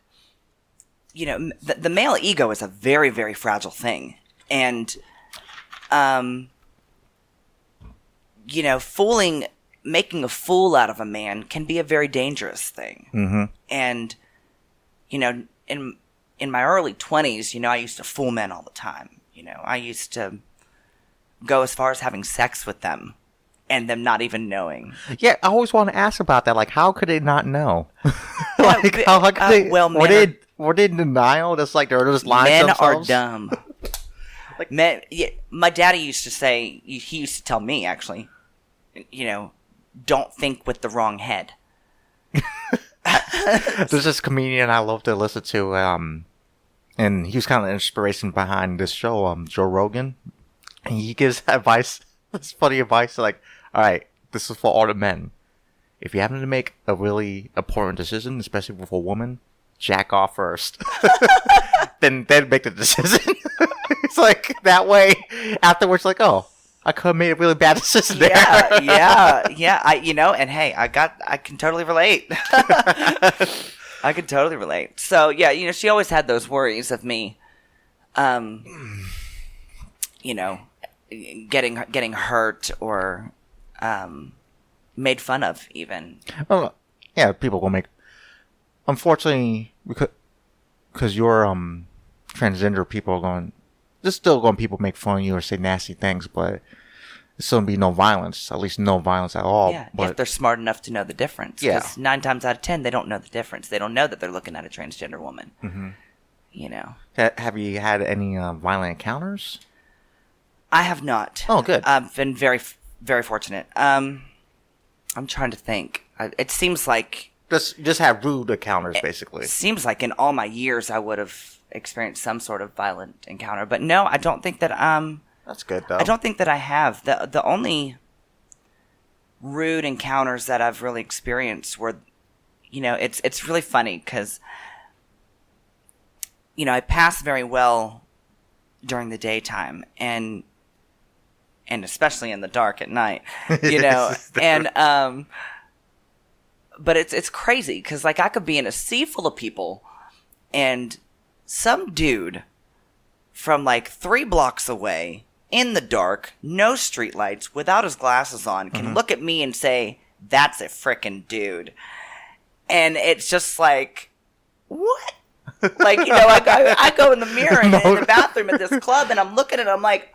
Speaker 2: the male ego is a very, very fragile thing. And, making a fool out of a man can be a very dangerous thing.
Speaker 1: Mm-hmm.
Speaker 2: And, in my early 20s, I used to fool men all the time. I used to go as far as having sex with them and them not even knowing.
Speaker 1: Yeah, I always want to ask about that. Like, how could they not know? How could they? Were they in denial? That's like they're just lying to themselves?
Speaker 2: Men are dumb. Men, my daddy used to say, he used to tell me, actually, don't think with the wrong head.
Speaker 1: There's this comedian I love to listen to, and he was kind of the inspiration behind this show, Joe Rogan. And he gives advice, this funny advice, like, all right, this is for all the men. If you happen to make a really important decision, especially with a woman, jack off first. then make the decision. It's like, that way, afterwards, like, oh, I could have made a really bad decision there.
Speaker 2: Yeah. And hey, I can totally relate. I can totally relate. So, yeah, she always had those worries of me, getting hurt or made fun of, even.
Speaker 1: Well, yeah, people will make. Unfortunately, because you're transgender, people are going. There's still going to people make fun of you or say nasty things, but there's still going to be no violence. At least no violence at all.
Speaker 2: Yeah,
Speaker 1: but
Speaker 2: if they're smart enough to know the difference.
Speaker 1: Yeah.
Speaker 2: Because 9 times out of 10, they don't know the difference. They don't know that they're looking at a transgender woman.
Speaker 1: Mm-hmm. Have you had any violent encounters?
Speaker 2: I have not.
Speaker 1: Oh, good.
Speaker 2: I've been very, very fortunate. I'm trying to think. It seems like...
Speaker 1: Just have rude encounters, basically.
Speaker 2: It seems like in all my years I would have experienced some sort of violent encounter. But no, I don't think that...
Speaker 1: That's good, though.
Speaker 2: I don't think that I have. The only rude encounters that I've really experienced were... it's really funny because... I pass very well during the daytime and especially in the dark at night, and but it's crazy because like I could be in a sea full of people and some dude from like 3 blocks away in the dark, no streetlights, without his glasses on, can look at me and say, "That's a frickin' dude," and it's just like, what? Like, I go in the mirror in the bathroom at this club and I'm looking at it, I'm like,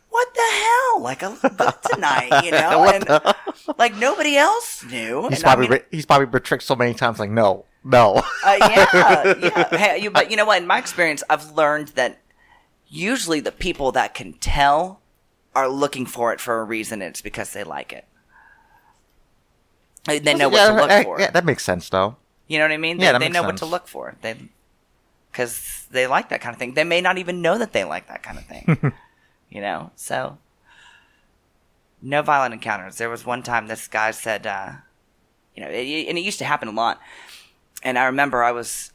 Speaker 2: what the hell? Like, I look good tonight, and like nobody else knew.
Speaker 1: He's probably been tricked so many times, like, no.
Speaker 2: Yeah. Hey, but you know what? In my experience, I've learned that usually the people that can tell are looking for it for a reason. It's because they like it. They know what to look for.
Speaker 1: Yeah, that makes sense, though.
Speaker 2: You know what I mean?
Speaker 1: Yeah,
Speaker 2: they know what to look for. Because they like that kind of thing. They may not even know that they like that kind of thing. So no violent encounters. There was one time this guy said, and it used to happen a lot. And I remember I was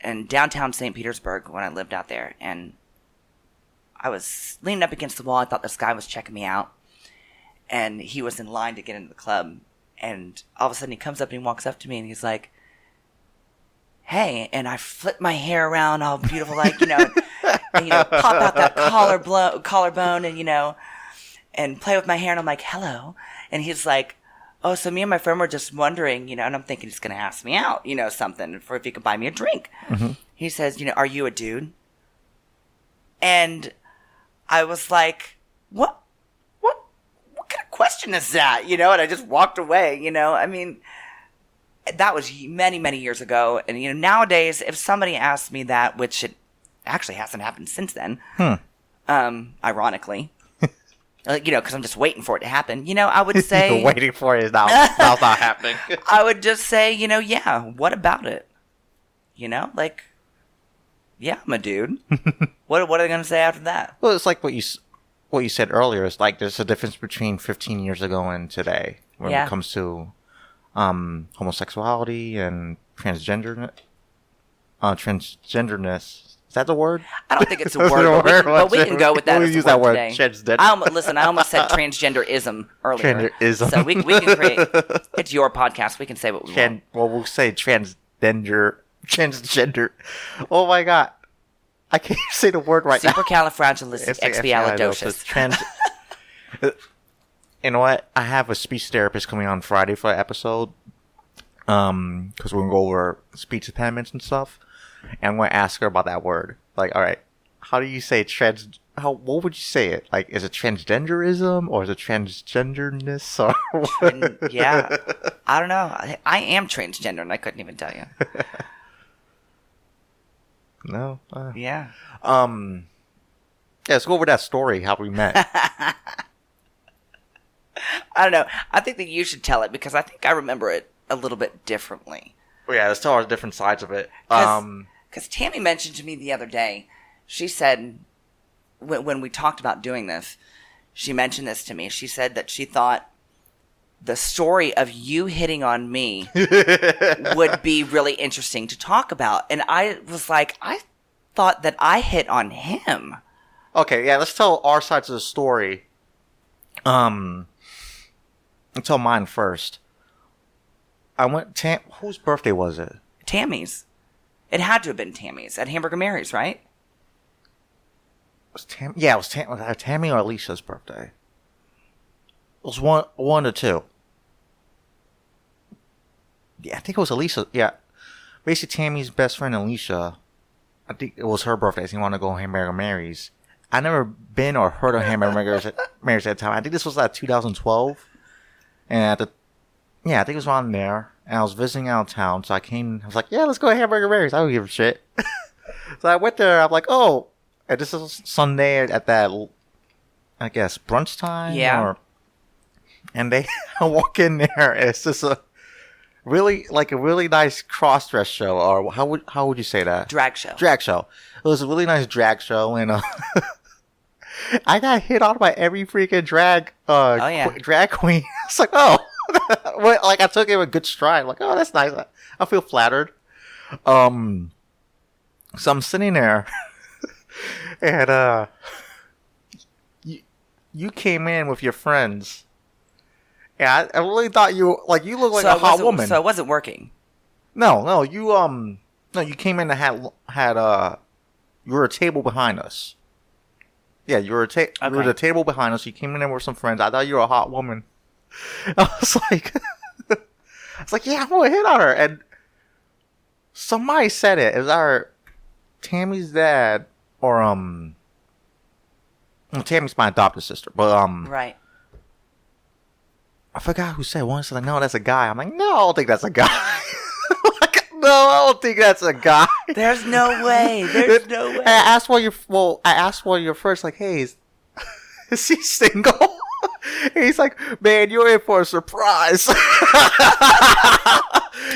Speaker 2: in downtown St. Petersburg when I lived out there, and I was leaning up against the wall. I thought this guy was checking me out, and he was in line to get into the club. And all of a sudden he comes up and he walks up to me and he's like, "Hey," and I flip my hair around all beautiful, like, and, pop out that collarbone and, and play with my hair. And I'm like, "Hello." And he's like, "Oh, so me and my friend were just wondering, and I'm thinking he's going to ask me out, something for if he could buy me a drink. Mm-hmm. He says, "Are you a dude?" And I was like, what kind of question is that? And I just walked away, I mean, that was many, many years ago. And, nowadays, if somebody asks me that, which it actually hasn't happened since then, ironically, because I'm just waiting for it to happen, I would say...
Speaker 1: You're waiting for it, now it's not happening.
Speaker 2: I would just say, yeah, what about it? Like, yeah, I'm a dude. What are they going to say after that?
Speaker 1: Well, it's like what you said earlier. It's like there's a difference between 15 years ago and today when it comes to homosexuality and transgenderness. Is that the word?
Speaker 2: I don't think it's a word, but we can go with that.
Speaker 1: We'll
Speaker 2: as
Speaker 1: use
Speaker 2: word
Speaker 1: that word.
Speaker 2: Today.
Speaker 1: Transgender.
Speaker 2: Listen, I almost said transgenderism earlier.
Speaker 1: Transgenderism.
Speaker 2: So we can create. It's your podcast. We can say what we want.
Speaker 1: Well, we'll say transgender. Oh my god, I can't say the word right now.
Speaker 2: Supercalifragilisticexpialidocious.
Speaker 1: You know what? I have a speech therapist coming on Friday for an episode. Because we're gonna go over speech impediments and stuff. And I'm going to ask her about that word. Like, all right, how do you say what would you say it? Like, is it transgenderism or is it transgenderness? Or
Speaker 2: yeah. I don't know. I am transgender and I couldn't even tell you.
Speaker 1: No?
Speaker 2: Yeah.
Speaker 1: Yeah, let's go over that story, how we met.
Speaker 2: I don't know. I think that you should tell it because I think I remember it a little bit differently.
Speaker 1: Well, yeah, let's tell our different sides of it.
Speaker 2: Because Tammy mentioned to me the other day, she said, when we talked about doing this, she mentioned this to me. She said that she thought the story of you hitting on me would be really interesting to talk about. And I was like, I thought that I hit on him.
Speaker 1: Okay, yeah, let's tell our sides of the story. I'll tell mine first. Whose birthday was it?
Speaker 2: Tammy's. It had to have been Tammy's at Hamburger Mary's, right?
Speaker 1: Was Tammy or Alicia's birthday? It was one or two. Yeah, I think it was Alicia. Yeah, basically Tammy's best friend Alicia. I think it was her birthday. So he wanted to go to Hamburger Mary's. I never been or heard of Hamburger Mary's at the time. I think this was like 2012, and I think it was around there. And I was visiting out of town, so I was like, yeah, let's go to Hamburger Mary's. I don't give a shit. So I went there. I'm like, oh, and this is Sunday at that, I guess, brunch time.
Speaker 2: Yeah.
Speaker 1: And I walk in there, and it's just a really nice cross-dress show, or how would you say that?
Speaker 2: Drag show.
Speaker 1: Drag show. It was a really nice drag show, and I got hit on by every freaking drag queen. It's like, oh. Like I took it with good stride. Like, oh, that's nice. I feel flattered. So I'm sitting there, and you came in with your friends, and I really thought you look like a hot woman.
Speaker 2: So it wasn't working.
Speaker 1: No, you came in and had you were a table behind us. Yeah, you were you were the table behind us. You came in there with some friends. I thought you were a hot woman. I was like, yeah, I'm gonna hit on her. And somebody said it. It was our Tammy's dad, or Tammy's my adopted sister, but
Speaker 2: right.
Speaker 1: I forgot who said. One said, like, no, that's a guy. I'm like, no, I don't think that's a guy. No, I don't think that's a guy.
Speaker 2: There's no way. There's no way.
Speaker 1: I asked one of your first, like, hey, is he single? And he's like, man, you're in for a surprise.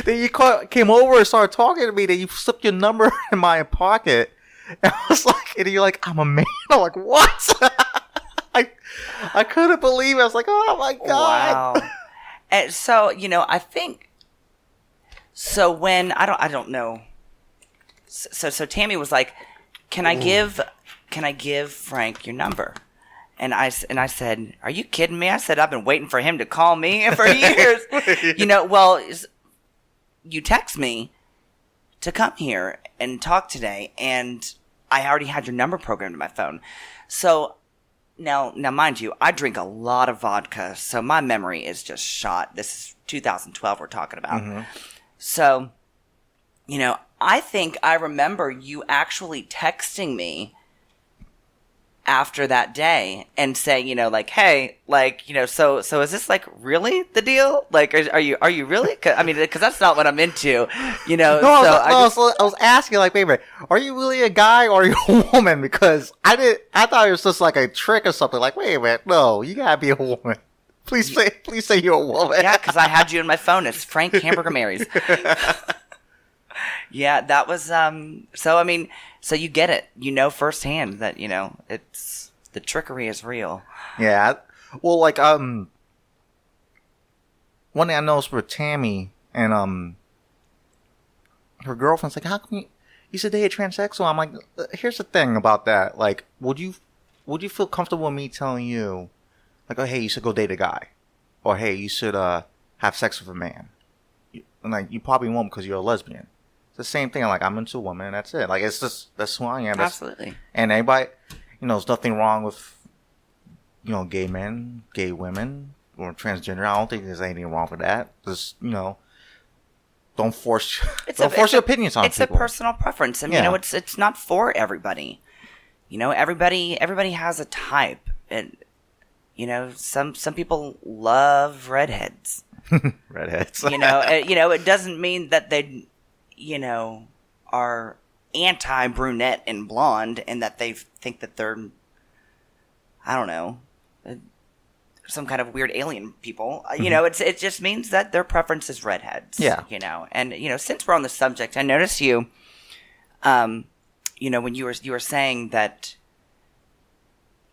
Speaker 1: Then you came over and started talking to me. Then you slipped your number in my pocket. And I was like, and you're like, I'm a man. I'm like, what? I couldn't believe it. I was like, oh my God.
Speaker 2: Wow. And so, I think, so when, I don't know. So Tammy was like, can I give Frank your number? And I said, are you kidding me? I said, I've been waiting for him to call me for years. You text me to come here and talk today, and I already had your number programmed in my phone. So now mind you, I drink a lot of vodka, so my memory is just shot. This is 2012 we're talking about. Mm-hmm. So, I think I remember you actually texting me after that day and saying, hey, so is this like really the deal? Like, are you really? Because that's not what I'm into, No,
Speaker 1: I was asking, like, wait a minute, are you really a guy or are you a woman? Because I thought it was just like a trick or something. Like, wait a minute, no, you gotta be a woman. Please say you're a woman.
Speaker 2: Yeah, because I had you in my phone. It's Frank Hamburger Mary's. Yeah, that was so you get it, firsthand that it's the trickery is real.
Speaker 1: Yeah, well, like one thing I noticed with Tammy and her girlfriend's like, how come you should date a transsexual. I'm like, here's the thing about that. Like, would you feel comfortable with me telling you, like, oh, hey, you should go date a guy, or hey, you should have sex with a man? And like, you probably won't because you're a lesbian. It's the same thing. Like, I'm into a woman, and that's it. Like, it's just that's who I am.
Speaker 2: Absolutely.
Speaker 1: And anybody, there's nothing wrong with, gay men, gay women, or transgender. I don't think there's anything wrong with that. Just don't force your opinions on people.
Speaker 2: It's a personal preference, and it's not for everybody. Everybody has a type, and some people love redheads.
Speaker 1: Redheads.
Speaker 2: It doesn't mean that they, are anti-brunette and blonde, and that they think that they're, I don't know, some kind of weird alien people. It just means that their preference is redheads.
Speaker 1: Yeah.
Speaker 2: And since we're on the subject, I noticed you, when you were saying that,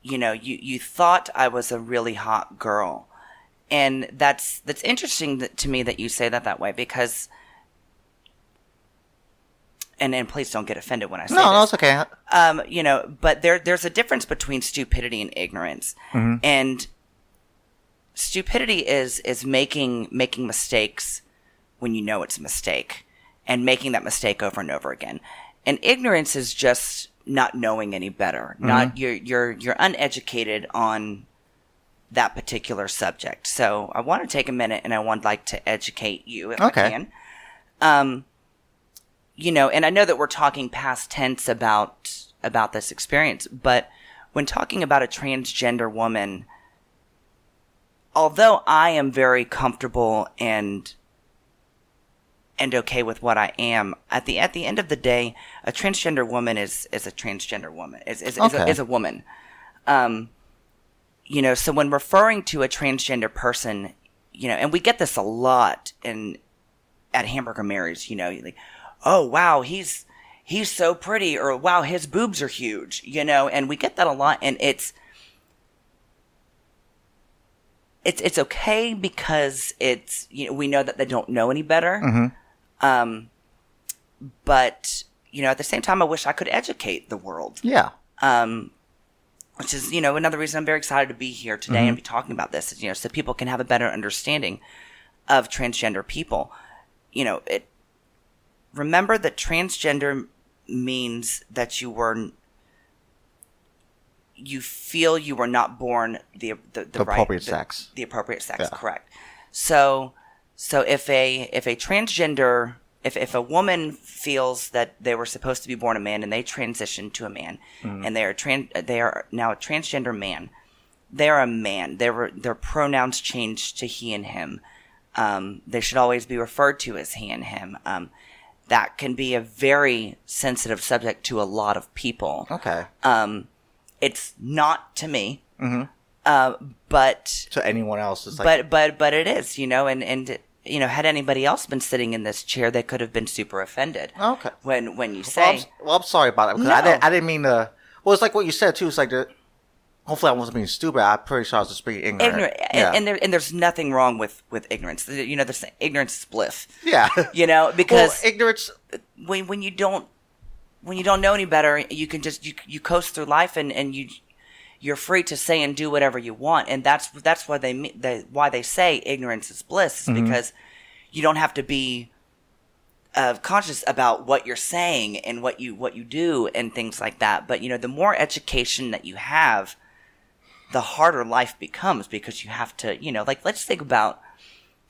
Speaker 2: you thought I was a really hot girl, and that's interesting to me that you say that way, because. And please don't get offended when I say this.
Speaker 1: No, it's okay.
Speaker 2: But there's a difference between stupidity and ignorance.
Speaker 1: Mm-hmm.
Speaker 2: And stupidity is making mistakes when you know it's a mistake, and making that mistake over and over again. And ignorance is just not knowing any better. Mm-hmm. Not you're uneducated on that particular subject. So I want to take a minute, and I would like to educate you if I can. And I know that we're talking past tense about this experience, but when talking about a transgender woman, although I am very comfortable and okay with what I am, at the end of the day, a transgender woman is a transgender woman, is a woman. So when referring to a transgender person, and we get this a lot at Hamburger Mary's, like, oh, wow, he's so pretty, or wow, his boobs are huge, and we get that a lot, and it's okay because it's, we know that they don't know any better.
Speaker 1: Mm-hmm.
Speaker 2: But, at the same time, I wish I could educate the world.
Speaker 1: Yeah.
Speaker 2: Which is, another reason I'm very excited to be here today, mm-hmm. and be talking about this, so people can have a better understanding of transgender people. Remember that transgender means that you feel you were not born the
Speaker 1: appropriate sex.
Speaker 2: The appropriate sex, yeah. Correct. So if a transgender, if a woman feels that they were supposed to be born a man and they transition to a man, mm-hmm. and they are now a transgender man, they are a man. Their pronouns change to he and him. They should always be referred to as he and him. That can be a very sensitive subject to a lot of people.
Speaker 1: Okay.
Speaker 2: It's not to me.
Speaker 1: Mm-hmm.
Speaker 2: But
Speaker 1: to anyone else, it's like.
Speaker 2: But it is, and had anybody else been sitting in this chair, they could have been super offended.
Speaker 1: Okay.
Speaker 2: When you say.
Speaker 1: Well, I'm sorry about that, because
Speaker 2: no.
Speaker 1: I didn't mean to. Well, it's like what you said too. It's like hopefully I wasn't being stupid. I'm pretty sure I was just being ignorant.
Speaker 2: Yeah. And there's nothing wrong with ignorance. There's ignorance is bliss.
Speaker 1: Yeah.
Speaker 2: Because
Speaker 1: ignorance.
Speaker 2: When you don't know any better, you can just you coast through life, and you're free to say and do whatever you want, and that's why they say ignorance is bliss, mm-hmm. because you don't have to be conscious about what you're saying and what you do and things like that. But the more education that you have, the harder life becomes, because you have to, let's think about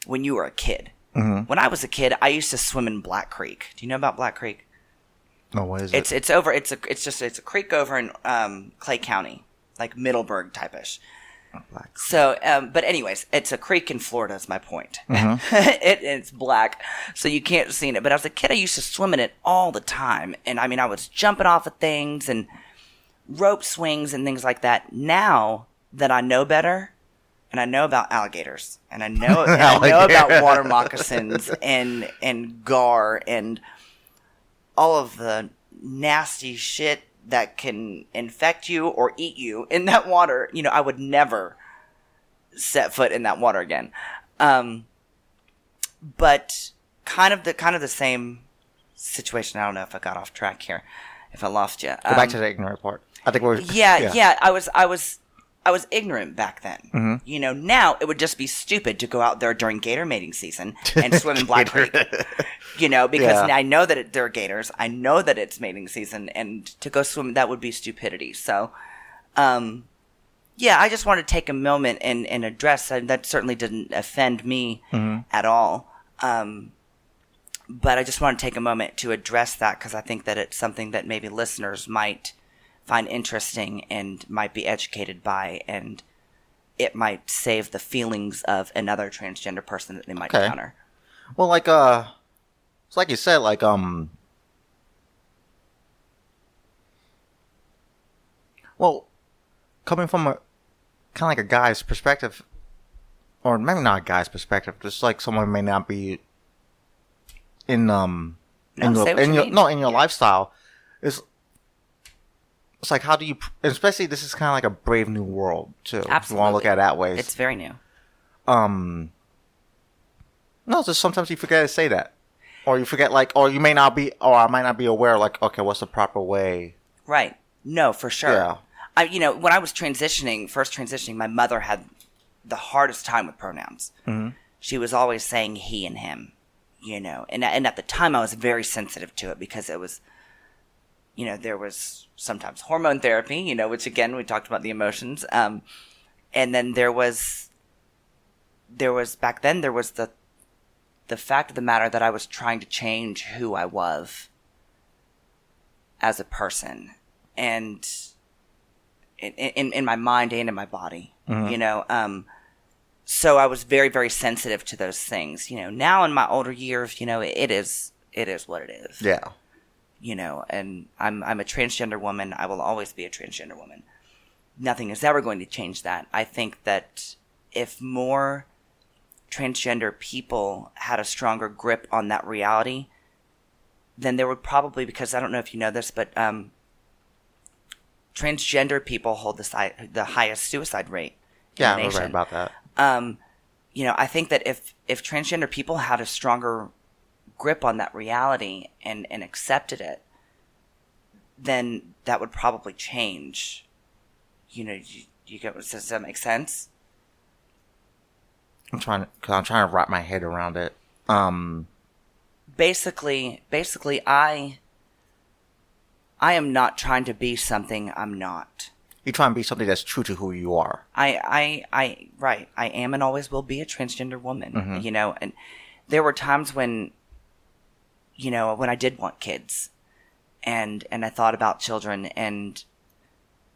Speaker 2: when you were a kid.
Speaker 1: Mm-hmm.
Speaker 2: When I was a kid, I used to swim in Black Creek. Do you know about Black Creek?
Speaker 1: No, what is it?
Speaker 2: It's a creek over in Clay County, like Middleburg type-ish.
Speaker 1: Black.
Speaker 2: So, but anyways, it's a creek in Florida is my point.
Speaker 1: Mm-hmm.
Speaker 2: It's black, so you can't see it. But as a kid, I used to swim in it all the time. And I mean, I was jumping off of things and rope swings and things like that. Now that I know better, and I know about alligators, and I know about water moccasins and gar and all of the nasty shit that can infect you or eat you in that water, I would never set foot in that water again. But kind of the same situation. I don't know if I got off track here, if I lost you.
Speaker 1: Go back to the ignorant part. I think we're
Speaker 2: yeah. I was ignorant back then. Now it would just be stupid to go out there during gator mating season and swim in Black Creek. Because I know that there are gators. I know that it's mating season, and to go swim, that would be stupidity. So, I just want to take a moment and address that. Certainly didn't offend me at all. But I just want to take a moment to address that because I think that it's something that maybe listeners might find interesting and might be educated by, and it might save the feelings of another transgender person that they might encounter.
Speaker 1: Well, it's like you said, coming from a kind of like a guy's perspective, or maybe not a guy's perspective, just like someone may not be in your lifestyle, it's like, how do you, especially this is kind of like a Brave New World too.
Speaker 2: Absolutely.
Speaker 1: If you want to look at it that way.
Speaker 2: It's very new.
Speaker 1: No, just sometimes you forget to say that, or you forget or you may not be, or I might not be aware. Okay, what's the proper way?
Speaker 2: Right. No, for sure.
Speaker 1: Yeah.
Speaker 2: When I was first transitioning, my mother had the hardest time with pronouns. Mm-hmm. She was always saying he and him, and at the time I was very sensitive to it because it was, there was sometimes hormone therapy, which again, we talked about the emotions. And then there was back then, there was the fact of the matter that I was trying to change who I was as a person, and in my mind and in my body, so I was very, very sensitive to those things. Now in my older years, it is what it is.
Speaker 1: Yeah.
Speaker 2: And I'm a transgender woman. I will always be a transgender woman. Nothing is ever going to change that. I think that if more transgender people had a stronger grip on that reality, then there would probably, because I don't know if you know this, but transgender people hold the highest suicide rate in the nation.
Speaker 1: Yeah, I read about that.
Speaker 2: I think that if transgender people had a stronger grip on that reality and accepted it, then that would probably change. You get, does that make sense?
Speaker 1: I'm trying to wrap my head around it.
Speaker 2: Basically, I am not trying to be something I'm not.
Speaker 1: You try and be something that's true to who you are.
Speaker 2: I am and always will be a transgender woman. Mm-hmm. And there were times when I did want kids, and I thought about children, and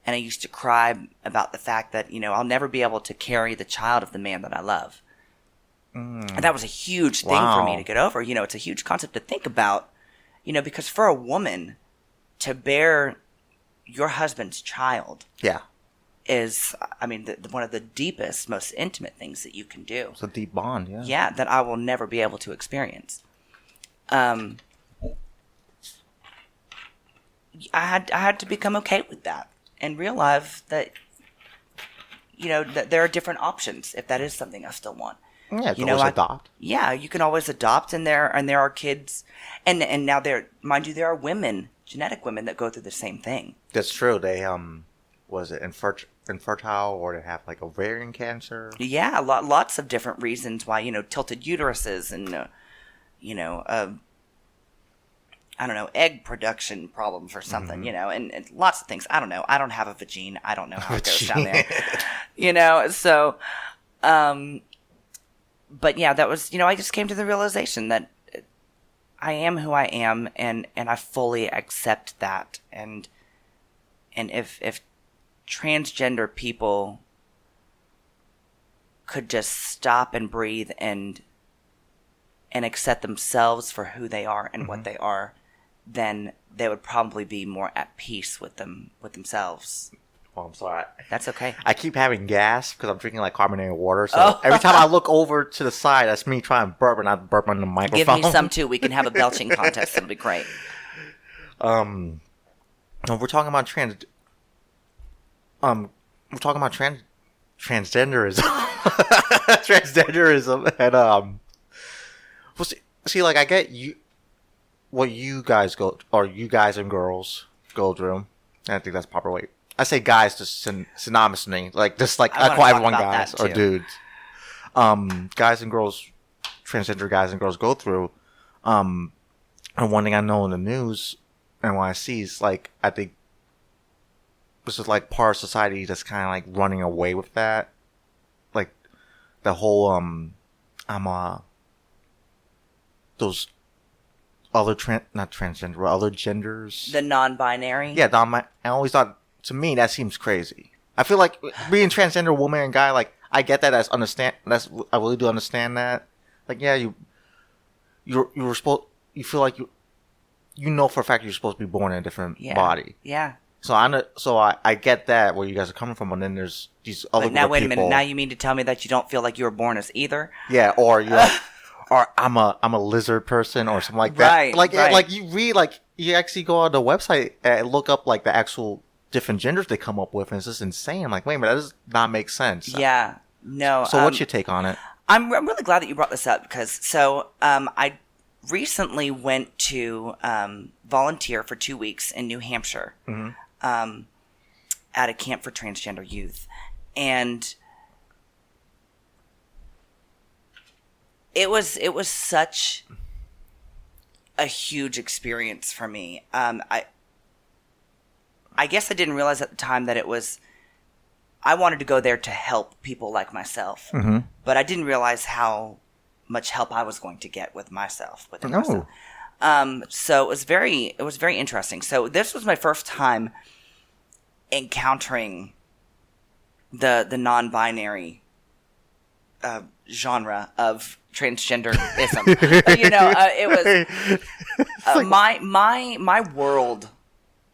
Speaker 2: I used to cry about the fact that, I'll never be able to carry the child of the man that I love. And that was a huge thing for me to get over. It's a huge concept to think about, because for a woman to bear your husband's child is, one of the deepest, most intimate things that you can do.
Speaker 1: It's a deep bond, yeah.
Speaker 2: Yeah, that I will never be able to experience. I had to become okay with that and realize that, that there are different options if that is something I still want.
Speaker 1: Yeah, you can always adopt.
Speaker 2: Yeah, you can always adopt, and there are kids, and now there are women, genetic women, that go through the same thing.
Speaker 1: That's true. They was it infertile, or they have like ovarian cancer?
Speaker 2: Yeah, lots of different reasons why, tilted uteruses and I don't know, egg production problems or something, mm-hmm. and lots of things. I don't know. I don't have a vagina. I don't know how it goes down there. So, but yeah, that was, I just came to the realization that I am who I am, and I fully accept that. And if transgender people could just stop and breathe and accept themselves for who they are and mm-hmm. what they are, then they would probably be more at peace with themselves.
Speaker 1: Oh, I'm sorry.
Speaker 2: That's okay.
Speaker 1: I keep having gas because I'm drinking like carbonated water. So every time I look over to the side, that's me trying to burp, and I burp on the microphone.
Speaker 2: Give me some too. We can have a belching contest. It'll be great.
Speaker 1: We're talking about transgenderism. Transgenderism, and well, see, like I get you. what you guys go, or you guys and girls go through. I think that's the proper way. I say guys just synonymously, like just like I call everyone guys or dudes. Guys and girls, transgender guys and girls go through. And one thing I know in the news and what I see is like I think this is like part of society that's kind of like running away with that, like the whole those other not transgender, but other genders,
Speaker 2: the non-binary.
Speaker 1: Yeah, I always thought, to me, that seems crazy. I feel like being transgender woman and guy, like I get that. I really do understand that. Like, yeah, you were supposed. You feel like you know for a fact you're supposed to be born in a different body.
Speaker 2: Yeah.
Speaker 1: So I get that where you guys are coming from, and then there's these other people.
Speaker 2: Now wait a minute. Now you mean to tell me that you don't feel like you were born as either?
Speaker 1: Yeah, or you're like, or I'm a lizard person or something like that.
Speaker 2: Right.
Speaker 1: Like you read, like you actually go on the website and look up like the actual different genders they come up with, and it's just insane. I'm like, wait a minute, that does not make sense.
Speaker 2: Yeah. No.
Speaker 1: So what's your take on it?
Speaker 2: I'm really glad that you brought this up because I recently went to volunteer for 2 weeks in New Hampshire at a camp for transgender youth, and it was such a huge experience for me. I guess I didn't realize at the time that I wanted to go there to help people like myself, but I didn't realize how much help I was going to get with myself. So it was very interesting. So this was my first time encountering the non-binary genre of transgenderism. It was my world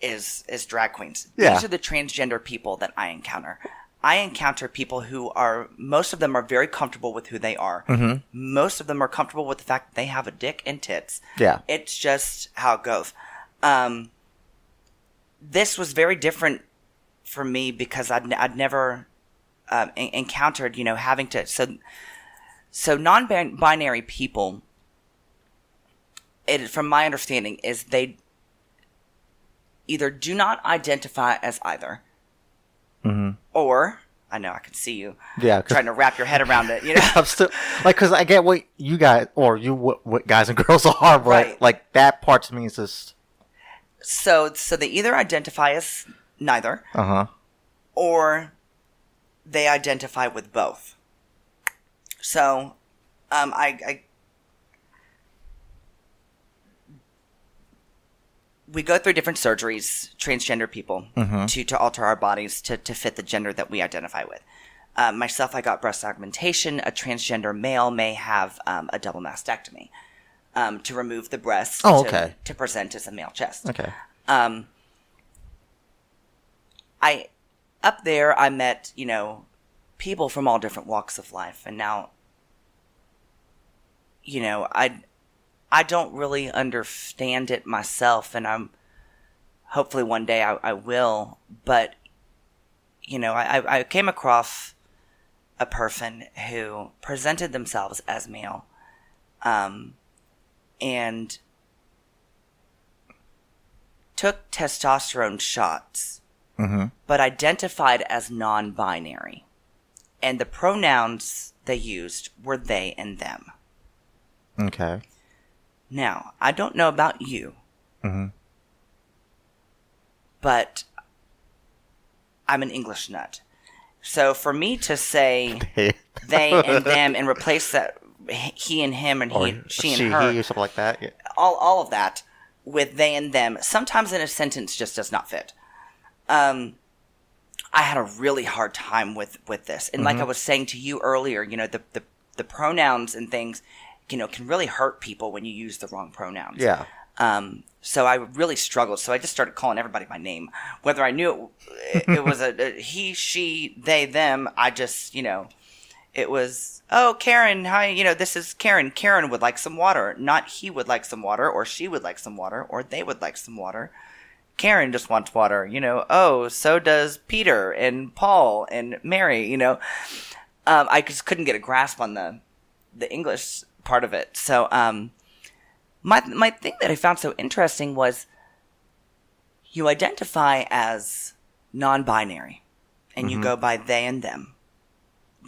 Speaker 2: is drag queens.
Speaker 1: Yeah.
Speaker 2: These are the transgender people that I encounter. I encounter people who most of them are very comfortable with who they are. Most of them are comfortable with the fact that they have a dick and tits.
Speaker 1: Yeah.
Speaker 2: It's just how it goes. This was very different for me because I'd never encountered, having to... So non-binary people, from my understanding, is they either do not identify as either, or I know I can see you, trying to wrap your head around it.
Speaker 1: I'm still like, because I get what you guys or what guys and girls are, but
Speaker 2: right.
Speaker 1: Like that part to me is just
Speaker 2: so they either identify as neither, or they identify with both. So, we go through different surgeries, transgender people, to alter our bodies to fit the gender that we identify with. Myself, I got breast augmentation. A transgender male may have a double mastectomy to remove the breast to present as a male chest.
Speaker 1: Okay.
Speaker 2: Up there, I met, people from all different walks of life. And now, I don't really understand it myself, and hopefully one day I will, but, I came across a person who presented themselves as male, and took testosterone shots, but identified as non-binary. And the pronouns they used were they and them.
Speaker 1: Okay.
Speaker 2: Now, I don't know about you, but I'm an English nut. So for me to say they and them and replace that he and him and she and her,
Speaker 1: he or something like that, yeah.
Speaker 2: all of that with they and them, sometimes in a sentence just does not fit. I had a really hard time with this. And like I was saying to you earlier, the pronouns and things, can really hurt people when you use the wrong pronouns.
Speaker 1: Yeah.
Speaker 2: So I really struggled. So I just started calling everybody by name. Whether I knew it was a he, she, they, them, I just, it was, oh, Karen, hi, this is Karen. Karen would like some water. Not he would like some water, or she would like some water, or they would like some water. Karen just wants water, oh, so does Peter and Paul and Mary, I just couldn't get a grasp on the English part of it. So, My thing that I found so interesting was you identify as non-binary, and you go by they and them.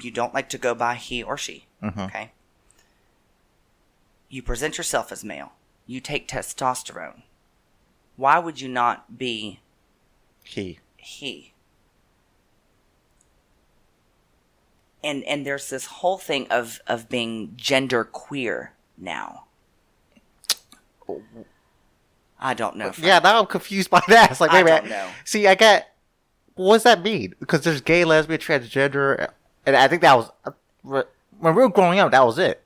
Speaker 2: You don't like to go by he or she. Okay. You present yourself as male. You take testosterone. Why would you not be
Speaker 1: He?
Speaker 2: And there's this whole thing of being gender queer now. I don't know.
Speaker 1: Yeah, now I'm confused by that. It's like, wait a minute.
Speaker 2: I don't know.
Speaker 1: See, what does that mean? Because there's gay, lesbian, transgender, and I think that was when we were growing up. That was it.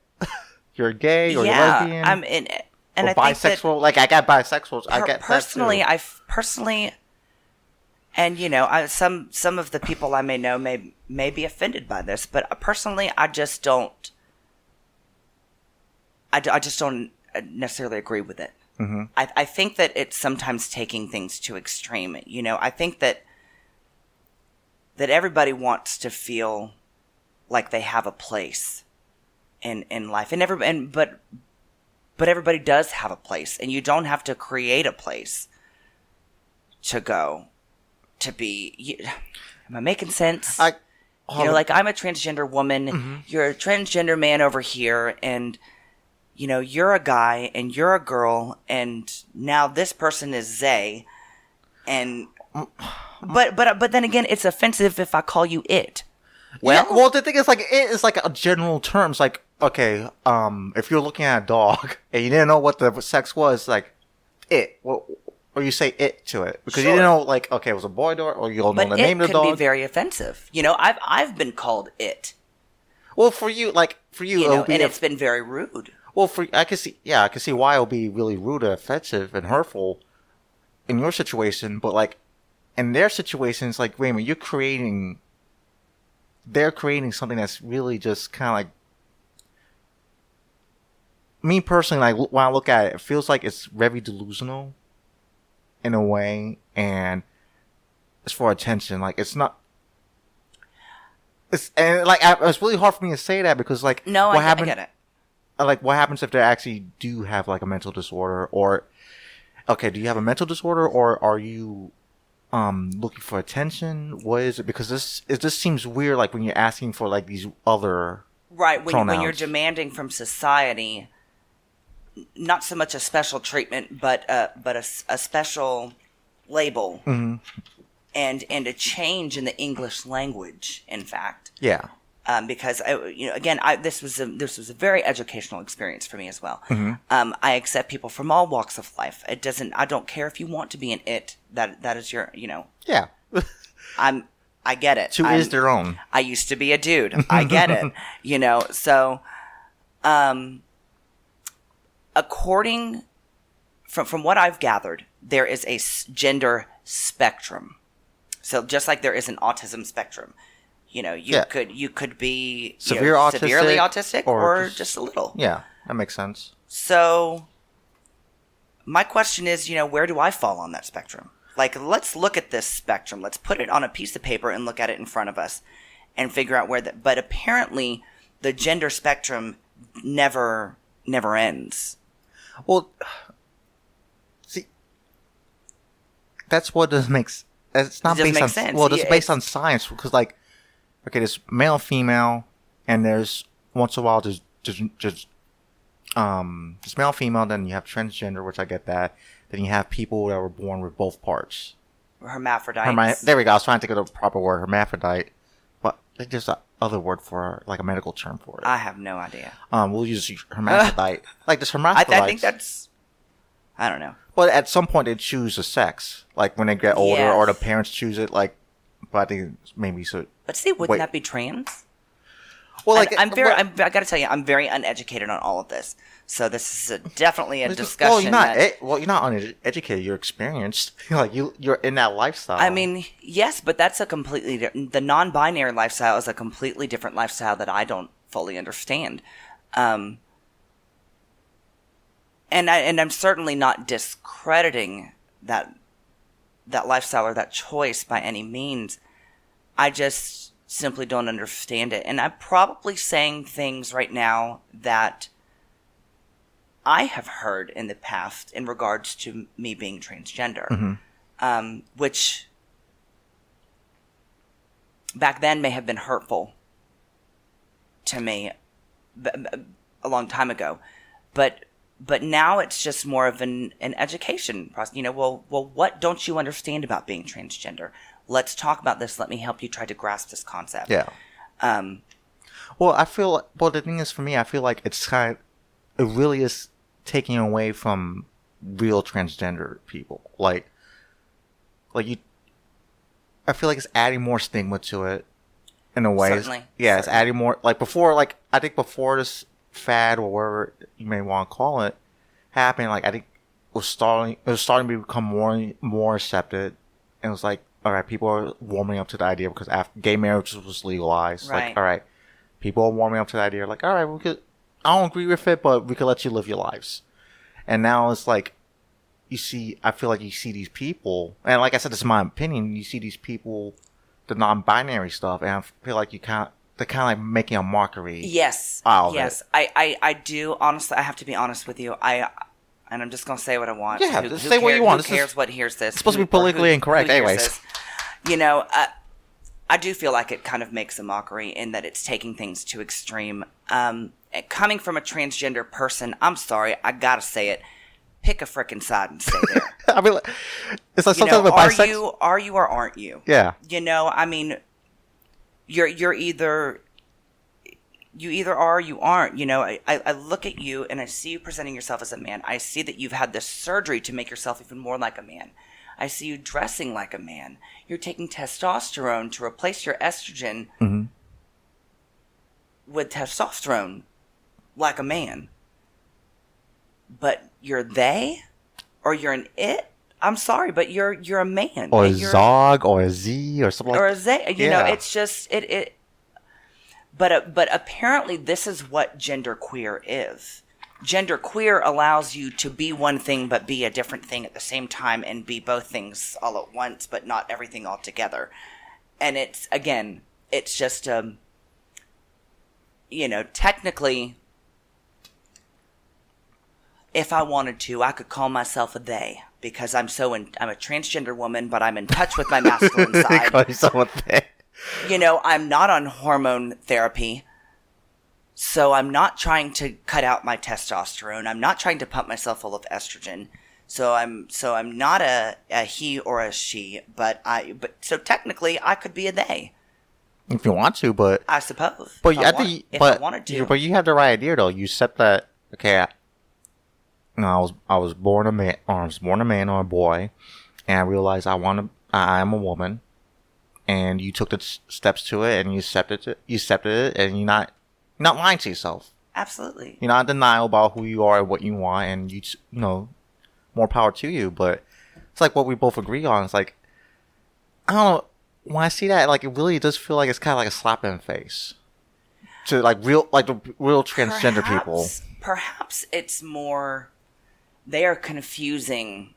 Speaker 1: You're gay or you're lesbian.
Speaker 2: And
Speaker 1: or
Speaker 2: I
Speaker 1: bisexual.
Speaker 2: Think that
Speaker 1: I got bisexuals. I get
Speaker 2: personally.
Speaker 1: That too.
Speaker 2: I personally, and some of the people I may know may be offended by this, but personally, I just don't. I just don't necessarily agree with it. Mm-hmm. I think that it's sometimes taking things to extreme. I think that everybody wants to feel like they have a place in life, but everybody does have a place, and you don't have to create a place to go to be. Am I making sense? I'm a transgender woman. Mm-hmm. You're a transgender man over here, and you're a guy and you're a girl, and now this person is they, and but then again, it's offensive if I call you it.
Speaker 1: Well, the thing is, like, it is like a general term. It's like, okay, if you're looking at a dog and you didn't know what the sex was, like, it, or you say it to it because you didn't know, like, okay, it was a boy dog, or you don't know the name of the dog.
Speaker 2: But it could be very offensive. I've been called it.
Speaker 1: Well, for you,
Speaker 2: it's been very rude.
Speaker 1: Well, I can see why it would be really rude and offensive and hurtful in your situation, but like in their situations, like, wait a minute, they're creating something that's really just kind of like, me personally, like, when I look at it, it feels like it's very delusional in a way, and it's for attention. Like, it's not. It's really hard for me to say that because, like,
Speaker 2: no, I get it.
Speaker 1: Like, what happens if they actually do have, like, a mental disorder? Or, okay, do you have a mental disorder, or are you looking for attention? What is it? Because it just seems weird, like, when you're asking for, like, these other
Speaker 2: when you're demanding from society not so much a special treatment, but a special label,
Speaker 1: mm-hmm.
Speaker 2: and a change in the English language. In fact,
Speaker 1: yeah.
Speaker 2: Because this was a very educational experience for me as well.
Speaker 1: Mm-hmm.
Speaker 2: I accept people from all walks of life. I don't care if you want to be an it. That is your,
Speaker 1: Yeah.
Speaker 2: I get it.
Speaker 1: To is their own.
Speaker 2: I used to be a dude. I get it. So, according from what I've gathered, there is a gender spectrum. So just like there is an autism spectrum. You could be severely autistic or just a little.
Speaker 1: Yeah, that makes sense.
Speaker 2: So my question is, where do I fall on that spectrum? Like, let's look at this spectrum. Let's put it on a piece of paper and look at it in front of us and figure out where that. But apparently the gender spectrum never ends.
Speaker 1: Well, see, that's what doesn't make sense. It's not based on sense. Well, it's based on science because, like, okay, there's male and female, and there's once in a while there's male and female. Then you have transgender, which I get that. Then you have people that were born with both parts.
Speaker 2: Hermaphrodites.
Speaker 1: There we go. I was trying to think of the proper word, hermaphrodite. But there's another word for, like, a medical term for it.
Speaker 2: I have no idea.
Speaker 1: We'll use hermaphrodite. Like, there's hermaphrodites.
Speaker 2: I think that's. I don't know.
Speaker 1: But at some point they choose a sex, like when they get older, or the parents choose it. Like, but I think maybe so.
Speaker 2: But see, wouldn't that be trans?
Speaker 1: Well, like,
Speaker 2: I got to tell you, I'm very uneducated on all of this. So this is definitely a discussion.
Speaker 1: Well, you're not uneducated. You're experienced. Like, you're in that lifestyle.
Speaker 2: I mean, yes, but that's a completely the non-binary lifestyle is a completely different lifestyle that I don't fully understand. And I'm certainly not discrediting that lifestyle or that choice by any means. I just simply don't understand it. And I'm probably saying things right now that I have heard in the past in regards to me being transgender, which back then may have been hurtful to me a long time ago, but now it's just more of an education process. Well, what don't you understand about being transgender? Let's talk about this. Let me help you try to grasp this concept.
Speaker 1: Yeah. Well, the thing is, for me, I feel like it really is taking away from real transgender people. I feel like it's adding more stigma to it in a way.
Speaker 2: Certainly.
Speaker 1: Yeah, it's adding more. I think before this fad or whatever you may want to call it happened, I think it was starting to become more accepted. And it was like, all right, people are warming up to the idea because after gay marriage was legalized.
Speaker 2: Right.
Speaker 1: Like, all right, people are warming up to the idea. Like, all right, I don't agree with it, but we could let you live your lives. And now it's like, I feel like you see these people, and like I said, this is my opinion, you see these people, the non-binary stuff, and I feel like they're kind of like making a mockery.
Speaker 2: Yes.
Speaker 1: Out
Speaker 2: yes.
Speaker 1: of it.
Speaker 2: I do, honestly, I have to be honest with you. And I'm just going to say what I want.
Speaker 1: Yeah, just say what you want.
Speaker 2: Who cares what hears this?
Speaker 1: It's supposed to be politically incorrect anyways.
Speaker 2: I do feel like it kind of makes a mockery in that it's taking things to extreme. Coming from a transgender person, I'm sorry, I gotta say it. Pick a frickin' side and stay there.
Speaker 1: I mean, it's like sometimes with bisexual.
Speaker 2: Are you or aren't you?
Speaker 1: Yeah.
Speaker 2: I mean, you're either. You either are or you aren't. I look at you and I see you presenting yourself as a man. I see that you've had this surgery to make yourself even more like a man. I see you dressing like a man. You're taking testosterone to replace your estrogen with testosterone like a man. But you're they or you're an it. I'm sorry, but you're a man.
Speaker 1: Or a Zog or a Z or something like that.
Speaker 2: Or a Z. It's just it. But apparently this is what genderqueer is. Genderqueer allows you to be one thing but be a different thing at the same time and be both things all at once but not everything all together. And it's just technically, if I wanted to, I could call myself a they because I'm a transgender woman, but I'm in touch with my masculine side.
Speaker 1: Call yourself a they.
Speaker 2: I'm not on hormone therapy, so I'm not trying to cut out my testosterone. I'm not trying to pump myself full of estrogen. So I'm not a he or a she, so technically I could be a they.
Speaker 1: If you want to, but
Speaker 2: I suppose.
Speaker 1: But I wanted to. But you have the right idea though. You accept that. Okay. I was born a man, or I was born a man or a boy, and I realized I am a woman. And you took the steps to it, and you accepted it, and you're not lying to yourself.
Speaker 2: Absolutely.
Speaker 1: You're not in denial about who you are and what you want, and more power to you. But it's like what we both agree on. It's like, I don't know, when I see that, like, it really does feel like it's kind of like a slap in the face to the real transgender people.
Speaker 2: Perhaps it's more they are confusing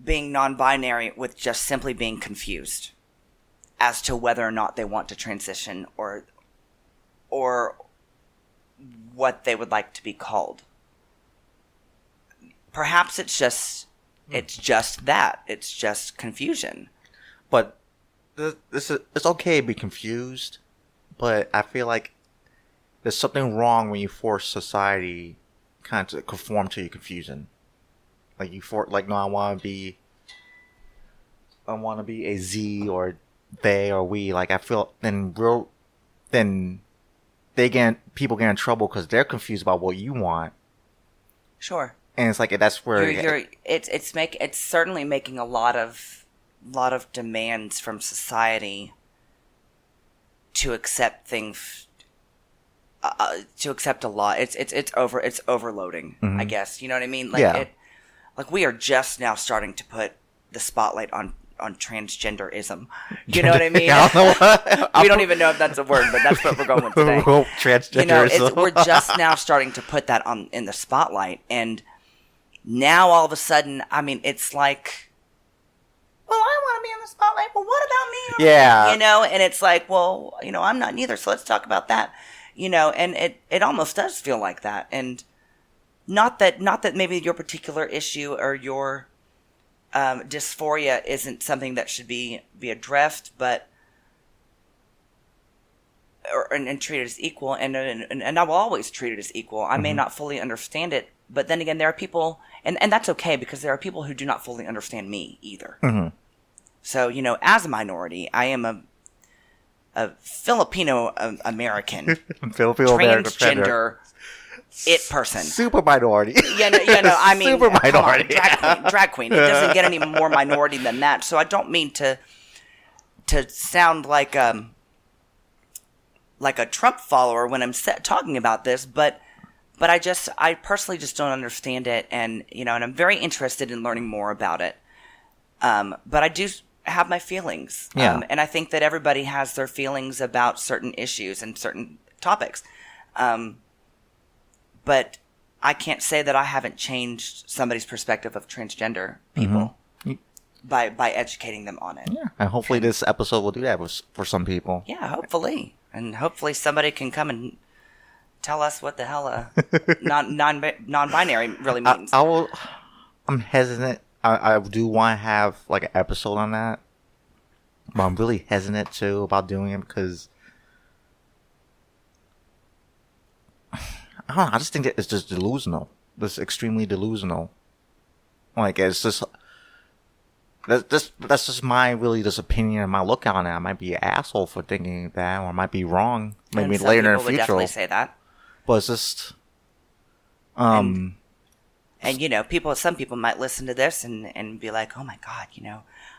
Speaker 2: being non-binary with just simply being confused as to whether or not they want to transition or what they would like to be called. Perhaps it's just that. It's just confusion.
Speaker 1: But it's okay to be confused, but I feel like there's something wrong when you force society kind of to conform to your confusion. Like no, I want to be a Z or they or we. Like I feel people get in trouble because they're confused about what you want.
Speaker 2: Sure.
Speaker 1: And it's like that's where
Speaker 2: it's certainly making a lot of demands from society to accept things. To accept a lot. It's overloading. I guess you know what I mean. Like we are just now starting to put the spotlight on transgenderism. You know what I mean? We don't even know if that's a word, but that's what we're going with today.
Speaker 1: Transgenderism.
Speaker 2: We're just now starting to put that in the spotlight, and now all of a sudden, I mean, it's like, well, I want to be in the spotlight. Well, what about me?
Speaker 1: Yeah.
Speaker 2: And it's like, well, I'm not neither. So let's talk about that. And it almost does feel like that, and not that maybe your particular issue or your dysphoria isn't something that should be addressed, but and treated as equal, and I will always treat it as equal. I may not fully understand it, but then again, there are people, and that's okay, because there are people who do not fully understand me either. So, as a minority, I am a Filipino American,
Speaker 1: Filipino
Speaker 2: transgender it person,
Speaker 1: super minority.
Speaker 2: I mean,
Speaker 1: super minority,
Speaker 2: drag queen. It doesn't get any more minority than that. So I don't mean to sound like a Trump follower when I'm talking about this, but I personally just don't understand it, and and I'm very interested in learning more about it. But I do have my feelings, and I think that everybody has their feelings about certain issues and certain topics. But I can't say that I haven't changed somebody's perspective of transgender people by educating them on it.
Speaker 1: Yeah, and hopefully this episode will do that for some people.
Speaker 2: Yeah, hopefully. And hopefully somebody can come and tell us what the hell non-binary really means.
Speaker 1: I'm hesitant. I do want to have like an episode on that, but I'm really hesitant too about doing it because I don't know. I just think that it's just delusional. It's extremely delusional. Like it's just that's just my opinion and my look on it. I might be an asshole for thinking that, or I might be wrong. Maybe later in the future.
Speaker 2: Would definitely say that.
Speaker 1: But it's just
Speaker 2: and some people might listen to this and be like, oh my God,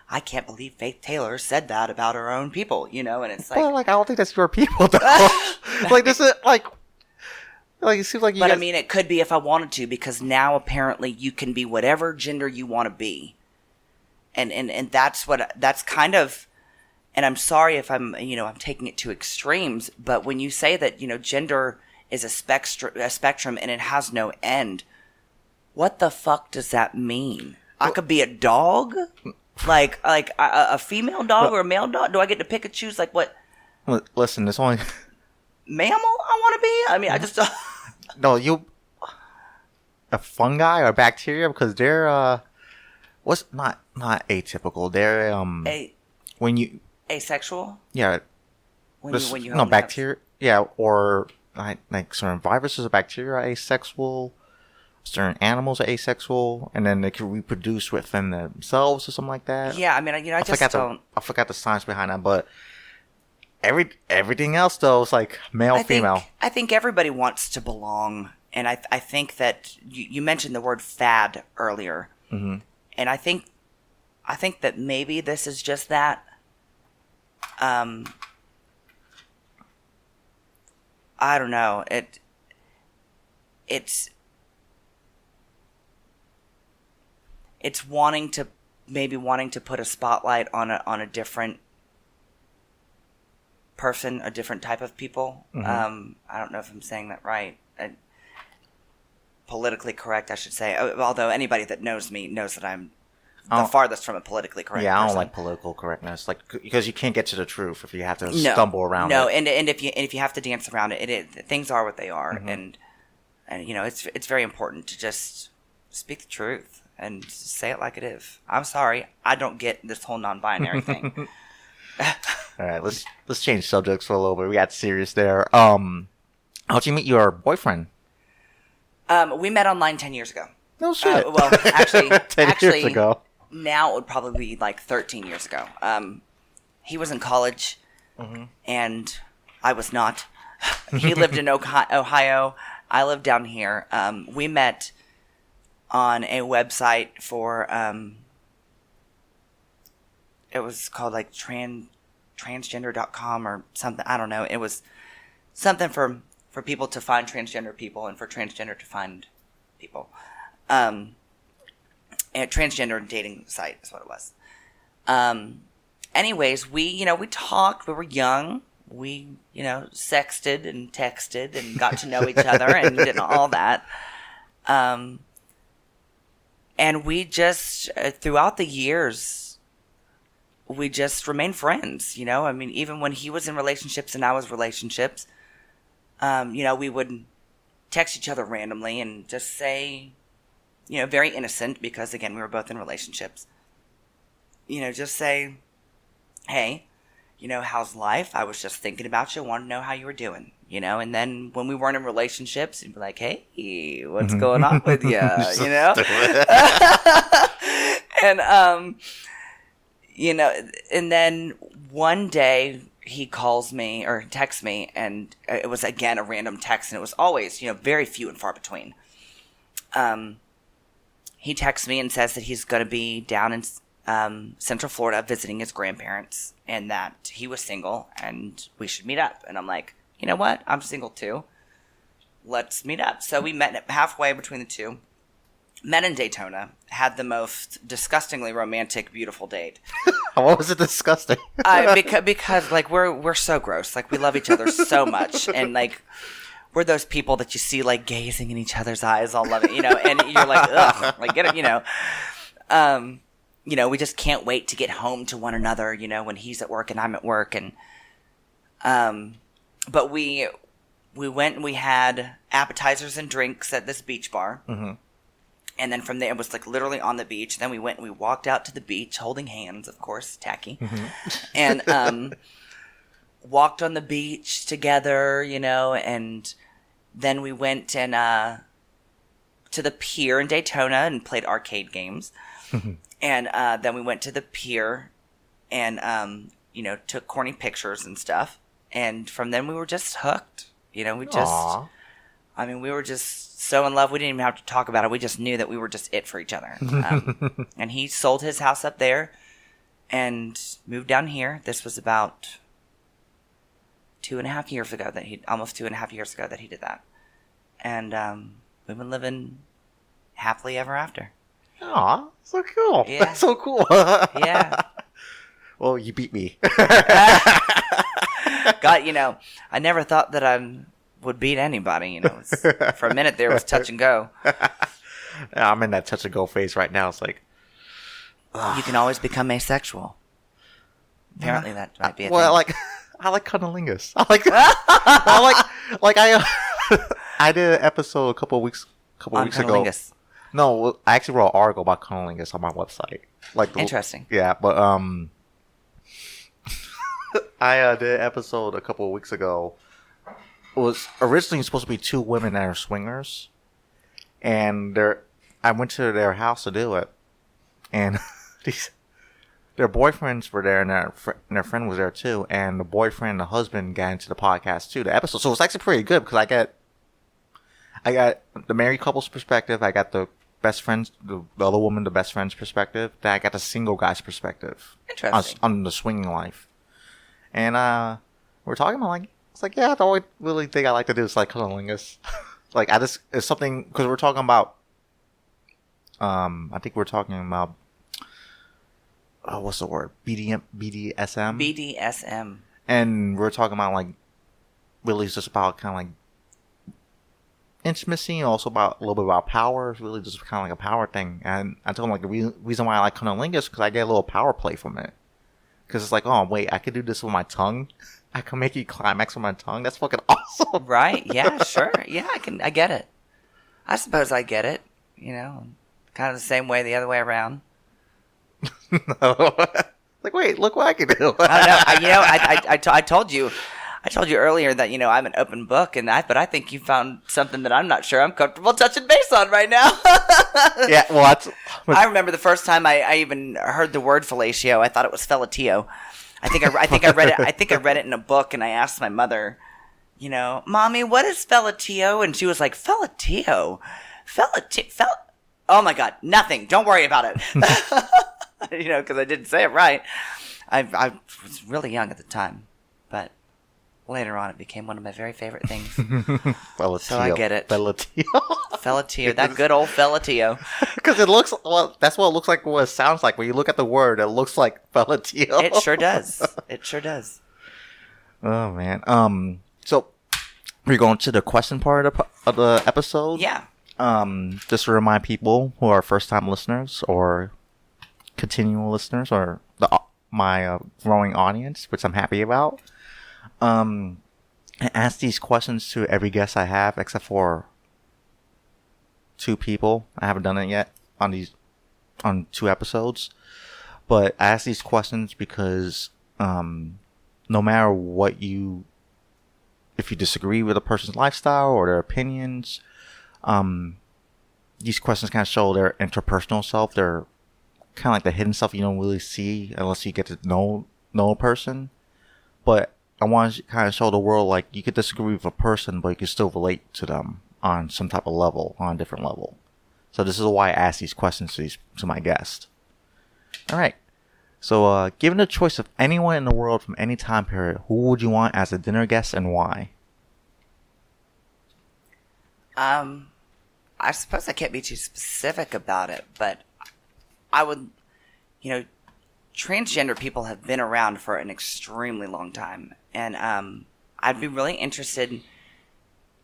Speaker 2: I can't believe Faith Taylor said that about her own people, and it's like,
Speaker 1: well, I don't think that's your people though. Like this is like it seems like you.
Speaker 2: But I mean, it could be if I wanted to, because now apparently you can be whatever gender you want to be, and that's kind of. And I'm sorry if I'm taking it to extremes, but when you say that gender is a spectrum and it has no end, what the fuck does that mean? I could be a dog, like a female dog or a male dog. Do I get to pick and choose like what?
Speaker 1: Listen, there's only
Speaker 2: mammal I want to be. I mean, I just
Speaker 1: no, you a fungi or bacteria, because they're what's not atypical. They're when you
Speaker 2: asexual.
Speaker 1: Yeah,
Speaker 2: when you
Speaker 1: no bacteria. Yeah, or like certain viruses or bacteria are asexual. Certain animals are asexual, and then they can reproduce within themselves or something like that.
Speaker 2: Yeah, I mean, I just don't.
Speaker 1: I forgot the science behind that, but everything else though is like male, female.
Speaker 2: I think everybody wants to belong, and I think that you mentioned the word fad earlier, and I think that maybe this is just that. I don't know. It's wanting to put a spotlight on a different person, a different type of people. I don't know if I'm saying that right. Politically correct, I should say. Although anybody that knows me knows that I'm the farthest from a politically correct person.
Speaker 1: I don't like political correctness, because you can't get to the truth if you have to stumble around it.
Speaker 2: And if you have to dance around it, things are what they are, and it's very important to just speak the truth and say it like it is. I'm sorry, I don't get this whole non-binary thing.
Speaker 1: All right, let's change subjects for a little bit. We got serious there. How'd you meet your boyfriend?
Speaker 2: We met online 10 years ago.
Speaker 1: No shit.
Speaker 2: Well, actually,
Speaker 1: 10 years ago.
Speaker 2: Now it would probably be like 13 years ago. He was in college, and I was not. He lived in Ohio. I lived down here. We met on a website for it was called like transgender.com or something. I don't know. It was something for people to find transgender people and for transgender to find people. A transgender dating site is what it was. Anyways, we talked. We were young. We, sexted and texted and got to know each other and did all that. And we just, throughout the years, we just remained friends, I mean, even when he was in relationships and I was in relationships, we would text each other randomly and just say, very innocent, because again, we were both in relationships. Just say, hey, how's life? I was just thinking about you. Want to know how you were doing, and then when we weren't in relationships, you'd be like, hey, what's going on with you, And, and then one day he calls me or texts me, and it was, again, a random text, and it was always, very few and far between. He texts me and says that he's going to be down in Central Florida visiting his grandparents, and that he was single and we should meet up. And I'm like, you know what? I'm single too. Let's meet up. So we met halfway between the two. Met in Daytona. Had the most disgustingly romantic, beautiful date.
Speaker 1: What was it disgusting?
Speaker 2: Because like we're so gross. Like we love each other so much, and like we're those people that you see like gazing in each other's eyes, all loving, and you're like, ugh, like get it, we just can't wait to get home to one another, when he's at work and I'm at work. And, but we went and we had appetizers and drinks at this beach bar. Mm-hmm. And then from there, it was like literally on the beach. Then we went and we walked out to the beach holding hands, of course, tacky. Mm-hmm. And, walked on the beach together, and then we went and, to the pier in Daytona and played arcade games. Mm-hmm. And then we went to the pier and, took corny pictures and stuff. And from then we were just hooked. We were just so in love. We didn't even have to talk about it. We just knew that we were just it for each other. And he sold his house up there and moved down here. This was about almost 2.5 years ago that he did that. And we've been living happily ever after.
Speaker 1: Aw, so cool.
Speaker 2: Yeah.
Speaker 1: That's so cool.
Speaker 2: Yeah.
Speaker 1: Well, you beat me.
Speaker 2: God, I never thought that I would beat anybody. For a minute there, it was touch and go.
Speaker 1: I'm in that touch and go phase right now. It's like,
Speaker 2: you can always become asexual. Apparently, that might be a thing.
Speaker 1: I like cunnilingus. I did an episode a couple weeks ago. No, I actually wrote an article about cunnilingus on my website.
Speaker 2: Interesting.
Speaker 1: Yeah, but I did an episode a couple of weeks ago. It was originally supposed to be two women that are swingers, and I went to their house to do it, and their boyfriends were there, and their friend was there too, and the boyfriend and the husband got into the podcast too, the episode. So it was actually pretty good because I got the married couple's perspective, I got the best friends, the other woman, the best friend's perspective, then I got the single guy's perspective.
Speaker 2: Interesting.
Speaker 1: On the swinging life. And we're talking about it's like, yeah, the only really thing I like to do is cunnilingus. It's something, because we're talking about, I think we're talking about, what's the word? BDSM?
Speaker 2: BDSM.
Speaker 1: And we're talking about really just about kind of intimacy, and also about a little bit about power. It's really just kind of a power thing. And I told him the reason why I like cunnilingus is because I get a little power play from it. Because it's oh wait, I could do this with my tongue. I can make you climax with my tongue. That's fucking awesome.
Speaker 2: Right? Yeah, sure. Yeah, I get it. I suppose I get it. Kind of the same way the other way around.
Speaker 1: No. Wait, look what I can do.
Speaker 2: I don't know. I told you earlier that I'm an open book, but I think you found something that I'm not sure I'm comfortable touching base on right now.
Speaker 1: Yeah, well,
Speaker 2: I remember the first time I even heard the word fellatio. I thought it was fellatio. I think I read it. I think I read it in a book, and I asked my mother, Mommy, what is fellatio? And she was like, fellatio. Oh my God, nothing. Don't worry about it. Because I didn't say it right. I was really young at the time, but later on it became one of my very favorite things.
Speaker 1: Fellatio.
Speaker 2: So I get it.
Speaker 1: Fellatio,
Speaker 2: that good old fellatio.
Speaker 1: Because that's what it looks like, what it sounds like. When you look at the word, it looks like fellatio.
Speaker 2: It sure does. It sure does.
Speaker 1: Oh, man. So, we're going to the question part of the episode.
Speaker 2: Yeah.
Speaker 1: Just to remind people who are first-time listeners or continual listeners or my growing audience, which I'm happy about. I ask these questions to every guest I have, except for 2 people. I haven't done it yet on 2 episodes. But I ask these questions because no matter what if you disagree with a person's lifestyle or their opinions, these questions kind of show their interpersonal self. They're kind of like the hidden stuff you don't really see unless you get to know a person. But I want to kind of show the world, like, you could disagree with a person, but you can still relate to them on some type of level, on a different level. So this is why I ask these questions to my guest. All right. So, given the choice of anyone in the world from any time period, who would you want as a dinner guest and why?
Speaker 2: I suppose I can't be too specific about it, but I would, transgender people have been around for an extremely long time. And I'd be really interested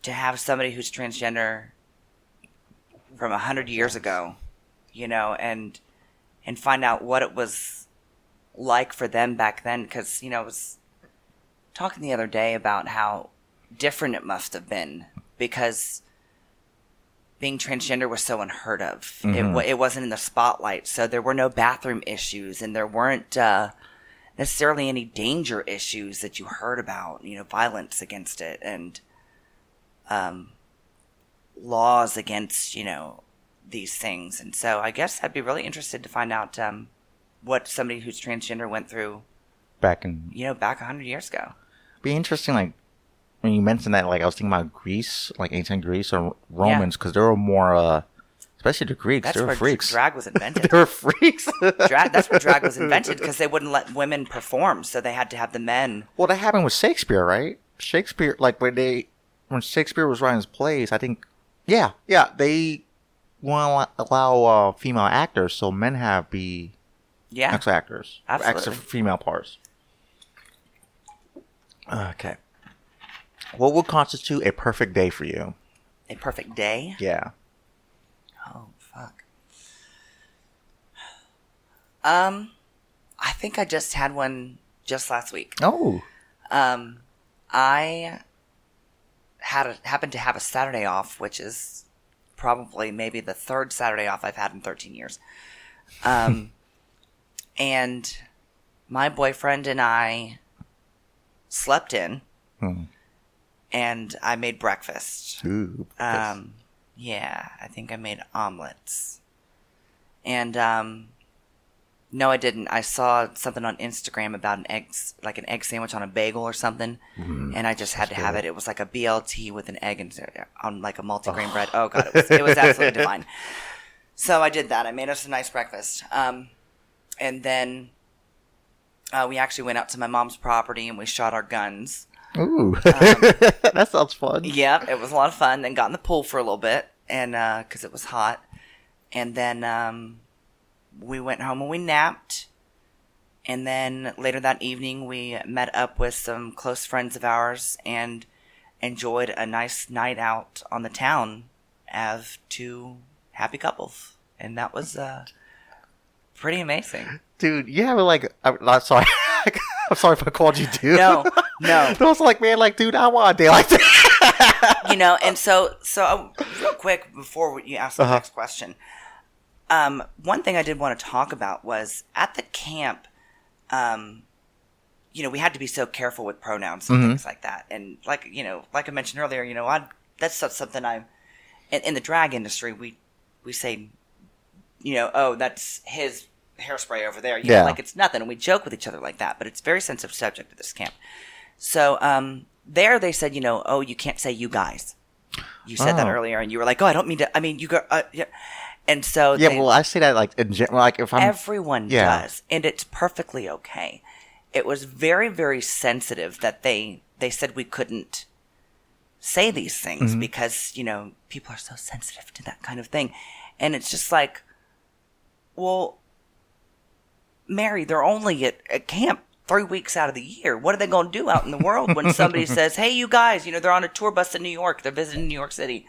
Speaker 2: to have somebody who's transgender from 100 years ago, and find out what it was like for them back then. Because, I was talking the other day about how different it must have been, because being transgender was so unheard of. Mm-hmm. It wasn't in the spotlight, so there were no bathroom issues, and there weren't necessarily any danger issues that you heard about, violence against it, and laws against, these things. And so I guess I'd be really interested to find out what somebody who's transgender went through back 100 years ago.
Speaker 1: Be interesting, like, when you mentioned that, like, I was thinking about Greece, like ancient Greece or Romans, because they were more, especially the Greeks, they were freaks.
Speaker 2: Drag was invented.
Speaker 1: They were freaks.
Speaker 2: That's where drag was invented, because they wouldn't let women perform, so they had to have the men.
Speaker 1: Well, that happened with Shakespeare, right? Shakespeare, like, when Shakespeare was writing his plays, I think, they won't allow female actors, so men have actual actors.
Speaker 2: Absolutely.
Speaker 1: Extra female parts. Okay. What would constitute a perfect day for you?
Speaker 2: A perfect day?
Speaker 1: Yeah.
Speaker 2: Oh, fuck. I think I just had one just last week.
Speaker 1: Oh.
Speaker 2: I happened to have a Saturday off, which is probably maybe the 3rd Saturday off I've had in 13 years. And my boyfriend and I slept in. And I made breakfast.
Speaker 1: Ooh.
Speaker 2: Yeah, I think I made omelets. And no, I didn't. I saw something on Instagram about an egg sandwich on a bagel or something, and I just had to have it. It was like a BLT with an egg on like a multigrain bread. Oh god, it was absolutely divine. So I did that. I made us a nice breakfast, and then we actually went out to my mom's property and we shot our guns.
Speaker 1: Ooh, that sounds fun.
Speaker 2: Yeah, it was a lot of fun. Then got in the pool for a little bit, and because it was hot, and then we went home and we napped, and then later that evening we met up with some close friends of ours and enjoyed a nice night out on the town as 2 happy couples, and that was pretty amazing.
Speaker 1: Dude, you have I'm sorry. I'm sorry if I called you dude.
Speaker 2: No.
Speaker 1: I was like, man, like, dude, I want a day like that.
Speaker 2: And so real quick before you ask the next question, one thing I did want to talk about was at the camp, we had to be so careful with pronouns and things like that. And like I mentioned earlier, that's something in the drag industry, we say, oh, that's his hairspray over there, like it's nothing, and we joke with each other like that, but it's a very sensitive subject at this camp. So there they said, oh, you can't say you guys. You said that earlier, and you were like, oh, I don't mean to. I mean, you go, yeah. And so
Speaker 1: well, I say that like in general, like if I'm
Speaker 2: everyone does, and it's perfectly okay. It was very, very sensitive that they said we couldn't say these things because people are so sensitive to that kind of thing, and it's just like, well, Mary, they're only at camp 3 weeks out of the year. What are they going to do out in the world when somebody says, hey, you guys, they're on a tour bus in New York. They're visiting New York City.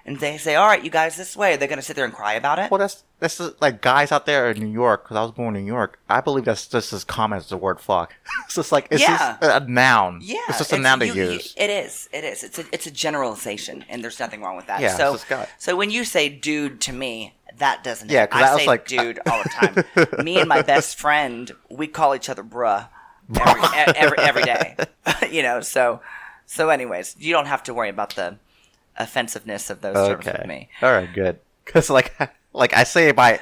Speaker 2: and they say, all right, you guys, this way, they're going to sit there and cry about it?
Speaker 1: Well, that's just, like guys out there in New York, because I was born in New York. I believe that's just as common as the word fuck. It's just like, it's just a noun.
Speaker 2: Yeah.
Speaker 1: It's just a noun to use.
Speaker 2: It is. It's a generalization, and there's nothing wrong with that.
Speaker 1: Yeah,
Speaker 2: so when you say dude to me, that doesn't.
Speaker 1: Yeah, because I
Speaker 2: say
Speaker 1: was like,
Speaker 2: dude all the time. Me and my best friend, we call each other bruh every day. So anyways, you don't have to worry about the offensiveness of those terms with me.
Speaker 1: All right, good. Because like I say it by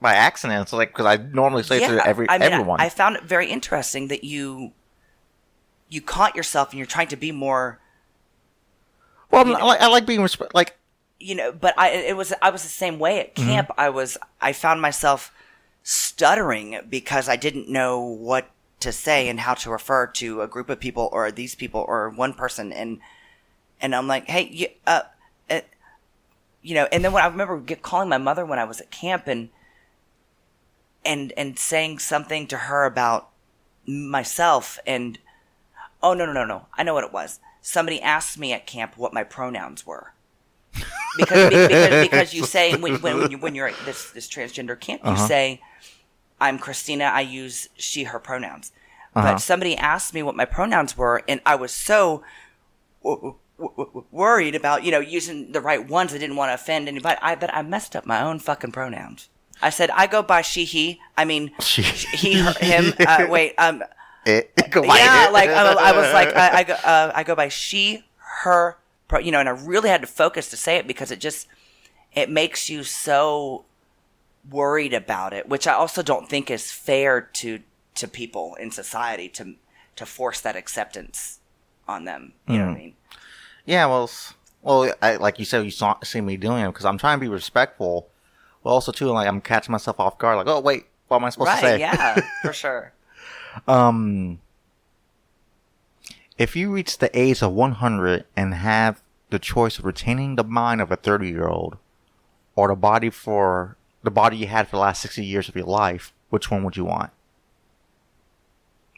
Speaker 1: accident. So like, because I normally say it to everyone.
Speaker 2: I found it very interesting that you caught yourself and you're trying to be more.
Speaker 1: Well, I like being like.
Speaker 2: But I was the same way at camp. I found myself stuttering because I didn't know what to say and how to refer to a group of people or these people or one person, and I'm like, hey, and then when I remember calling my mother when I was at camp and saying something to her about myself, and oh no, I know what it was. Somebody asked me at camp what my pronouns were. Because you say when you're at this transgender camp, you say, I'm Christina, I use she, her pronouns. But somebody asked me what my pronouns were, and I was so worried about, using the right ones. I didn't want to offend anybody. But I messed up my own fucking pronouns. I said, I go by she, he. I mean, he, her, him. I was like, I go by she, her, and I really had to focus to say it because it makes you so worried about it, which I also don't think is fair to people in society to force that acceptance on them. You know what I mean?
Speaker 1: Yeah, well, I, like you said, you see me doing it because I'm trying to be respectful, but also too, like I'm catching myself off guard. Like, oh wait, what am I supposed to say?
Speaker 2: Yeah, for sure.
Speaker 1: If you reach the age of 100 and have the choice of retaining the mind of a 30-year-old or the body you had for the last 60 years of your life, which one would you want?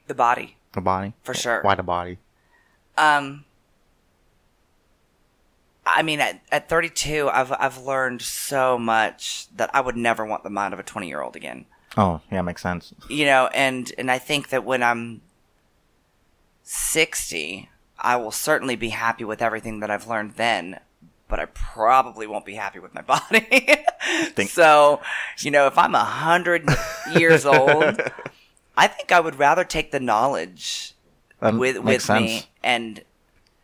Speaker 2: The body.
Speaker 1: The body?
Speaker 2: For sure.
Speaker 1: Why the body?
Speaker 2: I mean, at 32, I've learned so much that I would never want the mind of a 20-year-old again.
Speaker 1: Oh, yeah, makes sense.
Speaker 2: And I think that when I'm 60, I will certainly be happy with everything that I've learned then, but I probably won't be happy with my body. So, if I'm 100 years old, I think I would rather take the knowledge with me and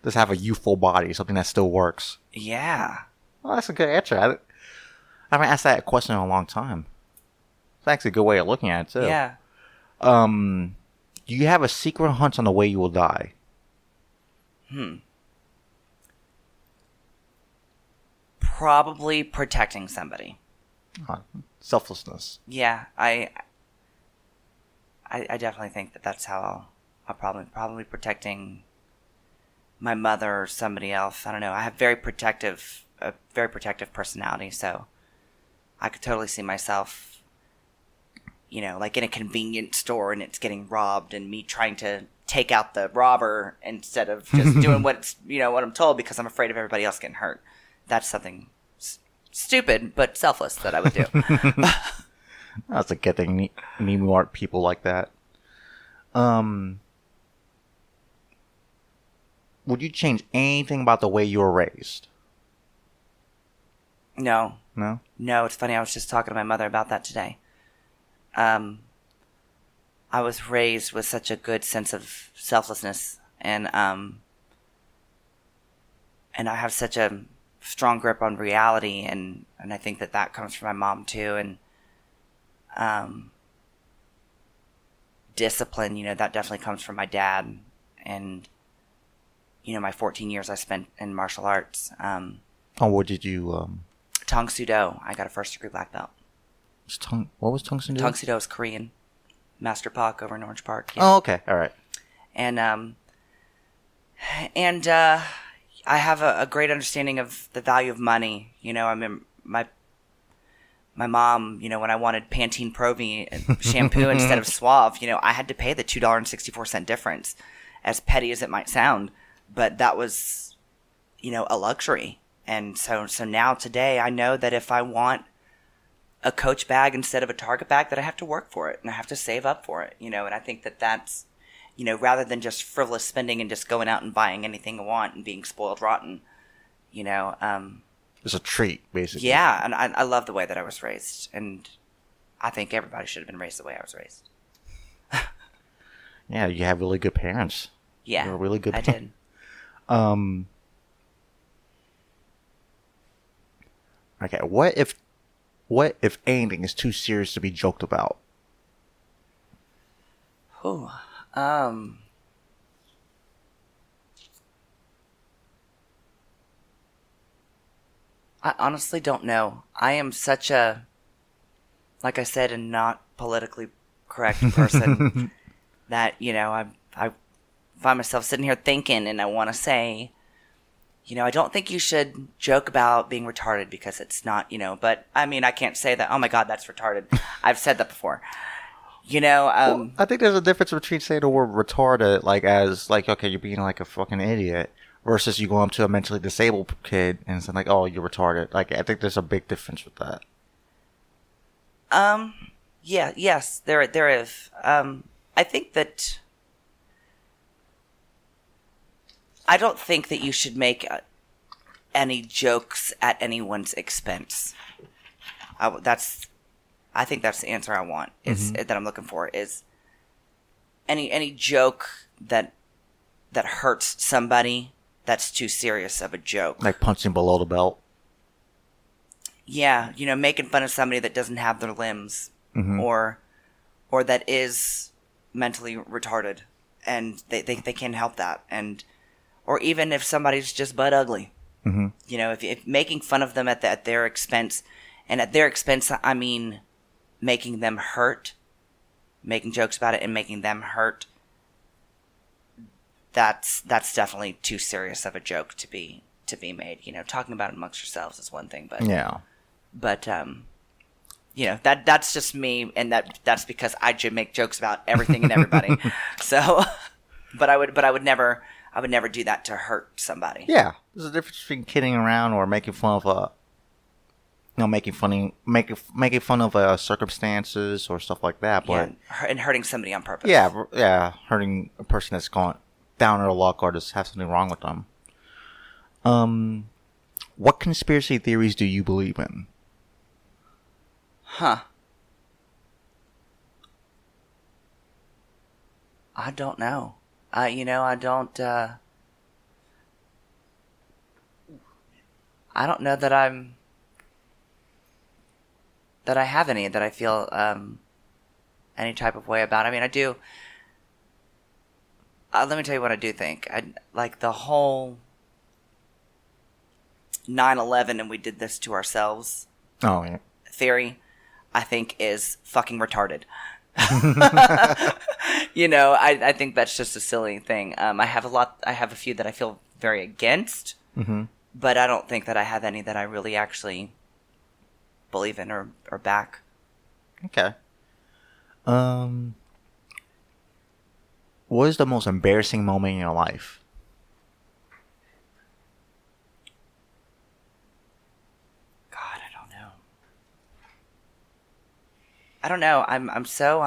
Speaker 1: just have a youthful body, something that still works.
Speaker 2: Yeah.
Speaker 1: Well, that's a good answer. I haven't asked that question in a long time. It's actually a good way of looking at it, too.
Speaker 2: Yeah.
Speaker 1: Do you have a secret hunch on the way you will die?
Speaker 2: Probably protecting somebody.
Speaker 1: Selflessness.
Speaker 2: Yeah, I definitely think that's how I'll probably protecting my mother or somebody else. I don't know. I have a very protective personality, so I could totally see myself, like in a convenience store and it's getting robbed and me trying to take out the robber instead of just doing what I'm told because I'm afraid of everybody else getting hurt. That's something stupid but selfless that I would do.
Speaker 1: That's a good thing. Need more people like that. Would you change anything about the way you were raised?
Speaker 2: No.
Speaker 1: No?
Speaker 2: No, it's funny. I was just talking to my mother about that today. I was raised with such a good sense of selflessness, and I have such a strong grip on reality, and I think that comes from my mom too, and discipline, that definitely comes from my dad, and my 14 years I spent in martial arts.
Speaker 1: What did you?
Speaker 2: Tang Soo Do. I got a first-degree black belt.
Speaker 1: What was Tang Soo Do?
Speaker 2: Tang Soo Do is Korean. Master Pak over in Orange Park.
Speaker 1: Yeah. Oh, okay. All right.
Speaker 2: And I have a great understanding of the value of money. I mean, my mom, when I wanted Pantene Pro-V shampoo instead of Suave, I had to pay the $2.64 difference, as petty as it might sound. But that was, a luxury. And so now today I know that if I want a Coach bag instead of a Target bag, that I have to work for it and I have to save up for it, and I think that that's, rather than just frivolous spending and just going out and buying anything I want and being spoiled rotten,
Speaker 1: it's a treat, basically.
Speaker 2: Yeah, and I love the way that I was raised, and I think everybody should have been raised the way I was raised.
Speaker 1: Yeah, you have really good parents.
Speaker 2: Yeah,
Speaker 1: You're really good.
Speaker 2: I did.
Speaker 1: Okay, what if anything is too serious to be joked about?
Speaker 2: Ooh, I honestly don't know. I am such a, like I said, a not politically correct person that, I find myself sitting here thinking, and I want to say, I don't think you should joke about being retarded because it's not, but I mean, I can't say that, oh my God, that's retarded. I've said that before.
Speaker 1: Well, I think there's a difference between saying the word retarded, okay, you're being like a fucking idiot, versus you going up to a mentally disabled kid and saying like, oh, you're retarded. Like, I think there's a big difference with that.
Speaker 2: Yeah, yes, there is. I think that I don't think that you should make any jokes at anyone's expense. I think that's the answer I want. That I'm looking for is any joke that hurts somebody. That's too serious of a joke.
Speaker 1: Like punching below the belt.
Speaker 2: Yeah, making fun of somebody that doesn't have their limbs, or that is mentally retarded, and they can't help that, or even if somebody's just butt ugly. If making fun of them at their expense, and at their expense I mean making them hurt, making jokes about it and making them hurt. That's definitely too serious of a joke to be made. Talking about it amongst yourselves is one thing, but
Speaker 1: yeah.
Speaker 2: But that's just me, and that's because I should make jokes about everything and everybody. So, but I would never do that to hurt somebody.
Speaker 1: Yeah, there's a difference between kidding around or making fun of making fun of circumstances or stuff like that. But
Speaker 2: and hurting somebody on purpose.
Speaker 1: Yeah, hurting a person that's gone down their luck or just have something wrong with them. What conspiracy theories do you believe in?
Speaker 2: Huh. I don't know. I don't know that I have any that I feel any type of way about. I mean, I do. Let me tell you what I do think. I like the whole 9/11 and we did this to ourselves.
Speaker 1: Oh yeah.
Speaker 2: Theory, I think is fucking retarded. I think that's just a silly thing. I have a few that I feel very against, but I don't think that I have any that I really actually believe in or back.
Speaker 1: Okay. What is the most embarrassing moment in your life?
Speaker 2: God, I don't know. I'm so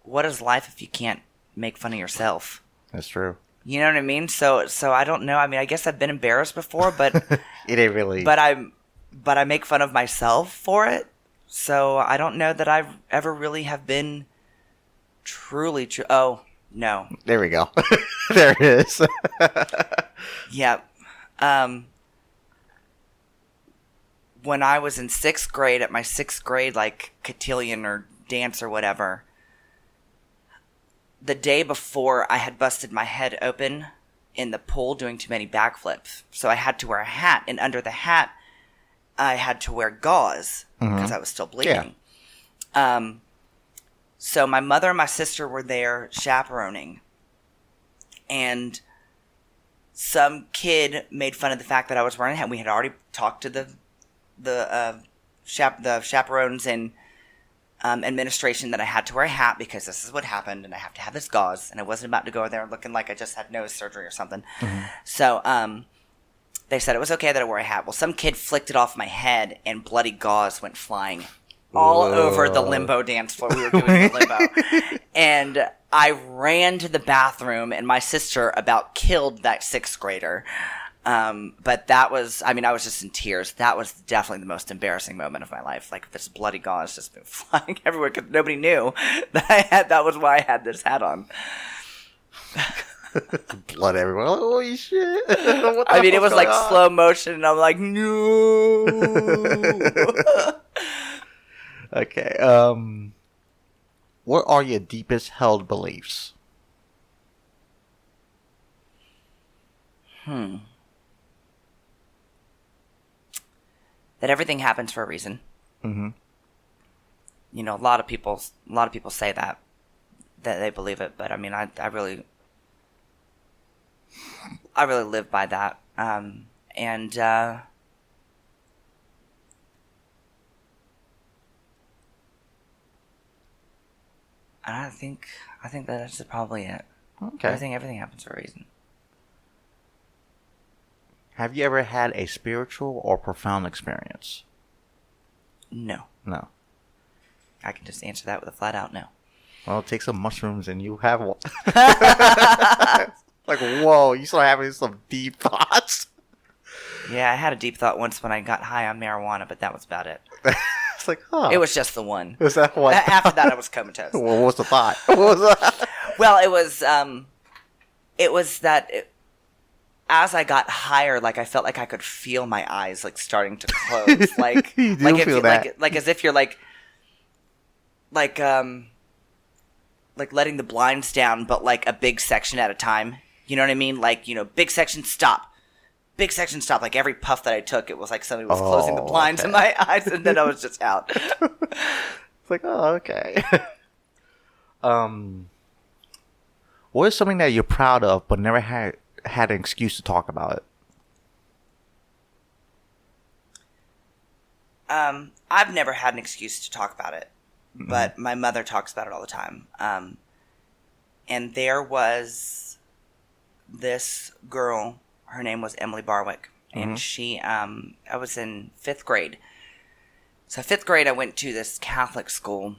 Speaker 2: what is life if you can't make fun of yourself?
Speaker 1: That's true.
Speaker 2: You know what I mean? So I don't know. I mean, I guess I've been embarrassed before, but
Speaker 1: it ain't really.
Speaker 2: But I make fun of myself for it. So I don't know that I've ever really have been truly true. Oh no!
Speaker 1: There we go. There it is.
Speaker 2: Yep. When I was in 6th grade, at my 6th grade, like, cotillion or dance or whatever, the day before I had busted my head open in the pool doing too many backflips. So I had to wear a hat, and under the hat, I had to wear gauze because I was still bleeding. Yeah. So my mother and my sister were there chaperoning, and some kid made fun of the fact that I was wearing a hat. We had already talked to the chaperones, and administration that I had to wear a hat because this is what happened, and I have to have this gauze, and I wasn't about to go there looking like I just had nose surgery or something. Mm-hmm. So they said it was okay that I wore a hat. Well, some kid flicked it off my head, and bloody gauze went flying all over the limbo dance floor. We were doing the limbo. And I ran to the bathroom, and my sister about killed that 6th grader. But that was, I was just in tears. That was definitely the most embarrassing moment of my life. Like, this bloody gauze just been flying everywhere because nobody knew that was why I had this hat on.
Speaker 1: Blood everywhere. Holy shit.
Speaker 2: It was like slow motion, and I'm like, no.
Speaker 1: Okay. What are your deepest held beliefs?
Speaker 2: That everything happens for a reason. Mm-hmm. A lot of people say that they believe it, but I really live by that. I think that's probably it.
Speaker 1: Okay.
Speaker 2: Everything happens for a reason.
Speaker 1: Have you ever had a spiritual or profound experience?
Speaker 2: No.
Speaker 1: No.
Speaker 2: I can just answer that with a flat out no.
Speaker 1: Well, take some mushrooms and you have one. Like, whoa, you start having some deep thoughts.
Speaker 2: Yeah, I had a deep thought once when I got high on marijuana, but that was about it.
Speaker 1: It's like, huh.
Speaker 2: It was just the one.
Speaker 1: Was that one?
Speaker 2: After that, I was comatose.
Speaker 1: Well, what was the thought? What was that?
Speaker 2: Well, it was that as I got higher, like, I felt like I could feel my eyes, like, starting to close. Like,
Speaker 1: you do
Speaker 2: like,
Speaker 1: feel that.
Speaker 2: Like as if you're, like letting the blinds down, but, like, a big section at a time. You know what I mean? Like, big section, stop. Big section, stop. Like, every puff that I took, it was like somebody was closing the blinds in my eyes, and then I was just out.
Speaker 1: It's like, oh, okay. What is something that you're proud of, but never had an excuse to talk about it?
Speaker 2: I've never had an excuse to talk about it, but my mother talks about it all the time. And there was this girl, her name was Emily Barwick, and she, I was in 5th grade. So 5th grade, I went to this Catholic school.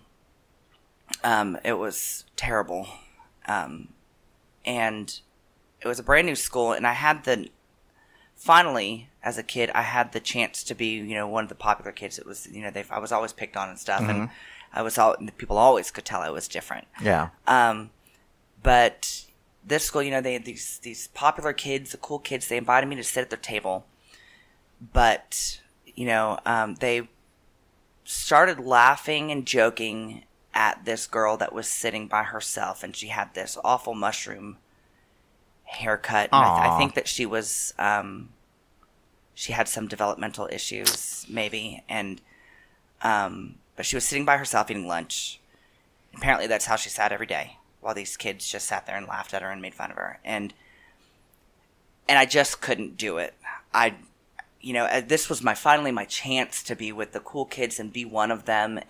Speaker 2: It was terrible. And it was a brand new school, and I had finally, as a kid, I had the chance to be, one of the popular kids. It was, I was always picked on and stuff, and people always could tell I was different.
Speaker 1: Yeah.
Speaker 2: But this school, they had these popular kids, the cool kids, they invited me to sit at their table. But, they started laughing and joking at this girl that was sitting by herself, and she had this awful mushroom haircut. And I think that she was, she had some developmental issues, maybe, and, but she was sitting by herself eating lunch. Apparently that's how she sat every day, while these kids just sat there and laughed at her and made fun of her. And I just couldn't do it. This was finally my chance to be with the cool kids and be one of them,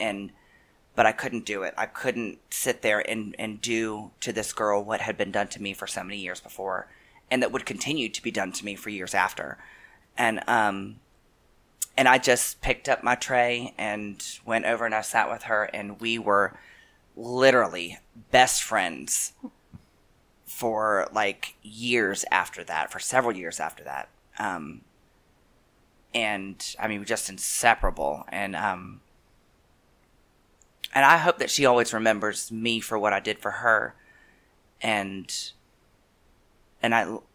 Speaker 2: but I couldn't do it. I couldn't sit there and do to this girl what had been done to me for so many years before, and that would continue to be done to me for years after. And I just picked up my tray and went over and I sat with her, and we were literally best friends for like years after that, for several years after that. And just inseparable. And I hope that she always remembers me for what I did for her. And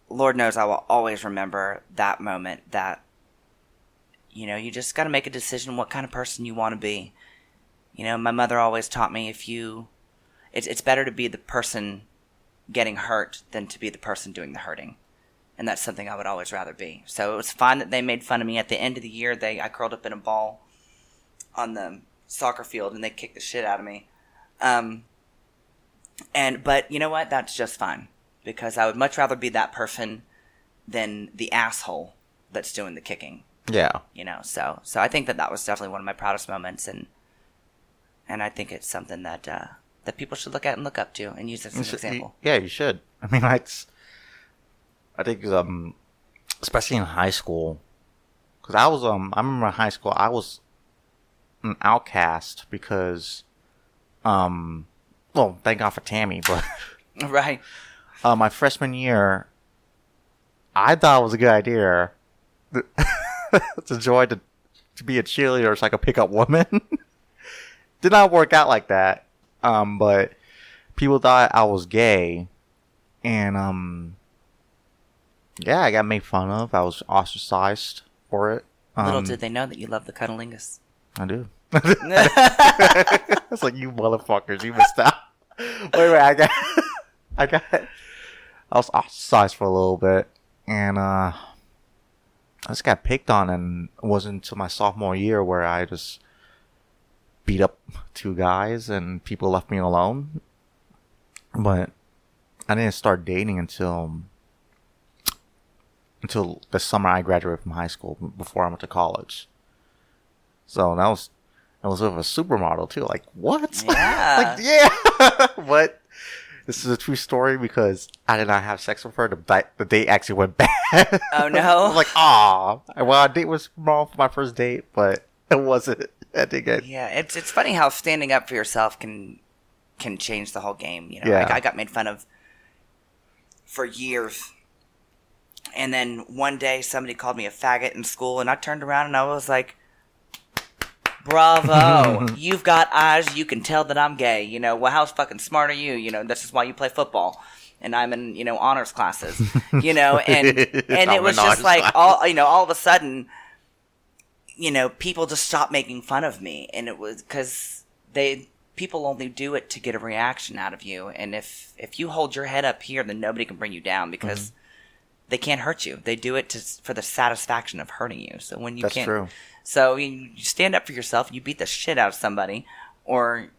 Speaker 2: Lord knows I will always remember that moment that, you just got to make a decision what kind of person you want to be. My mother always taught me it's better to be the person getting hurt than to be the person doing the hurting. And that's something I would always rather be. So it was fine that they made fun of me. At the end of the year, I curled up in a ball on the soccer field, and they kicked the shit out of me. But you know what? That's just fine, because I would much rather be that person than the asshole that's doing the kicking.
Speaker 1: Yeah.
Speaker 2: So I think that was definitely one of my proudest moments, and And I think it's something that that people should look at and look up to and use as an example.
Speaker 1: You should. I mean, I think especially in high school, because I remember in high school I was an outcast because well, thank God for Tammy, but
Speaker 2: Right.
Speaker 1: My freshman year, I thought it was a good idea to join to be a cheerleader so I could pick up women. Did not work out like that. But people thought I was gay, and yeah, I got made fun of. I was ostracized for it.
Speaker 2: Little did they know that you love the cunnilingus.
Speaker 1: I do. It's like, you motherfuckers, you missed out. Wait, I was ostracized for a little bit, and I just got picked on, and it wasn't until my sophomore year where I just beat up 2 guys and people left me alone. But I didn't start dating until the summer I graduated from high school, before I went to college. So that was with a supermodel too. Like, what?
Speaker 2: Yeah.
Speaker 1: Like, yeah. But this is a true story because I did not have sex with her. The date actually went bad.
Speaker 2: Oh no.
Speaker 1: I was like, aw. Well, our date was wrong for my first date, but it wasn't. I didn't get.
Speaker 2: Yeah, it's funny how standing up for yourself can change the whole game. You know,
Speaker 1: Yeah.
Speaker 2: I got made fun of for years, and then one day somebody called me a faggot in school, and I turned around and I was like, "Bravo, you've got eyes. You can tell that I'm gay." You know, well, how fucking smart are you? You know, this is why you play football. And I'm in, honors classes, and it was just like, all of a sudden, people just stopped making fun of me. And it was because people only do it to get a reaction out of you. And if you hold your head up here, then nobody can bring you down because they can't hurt you. They do it for the satisfaction of hurting you. So when you
Speaker 1: That's
Speaker 2: can't,
Speaker 1: true.
Speaker 2: So you stand up for yourself, you beat the shit out of somebody, or,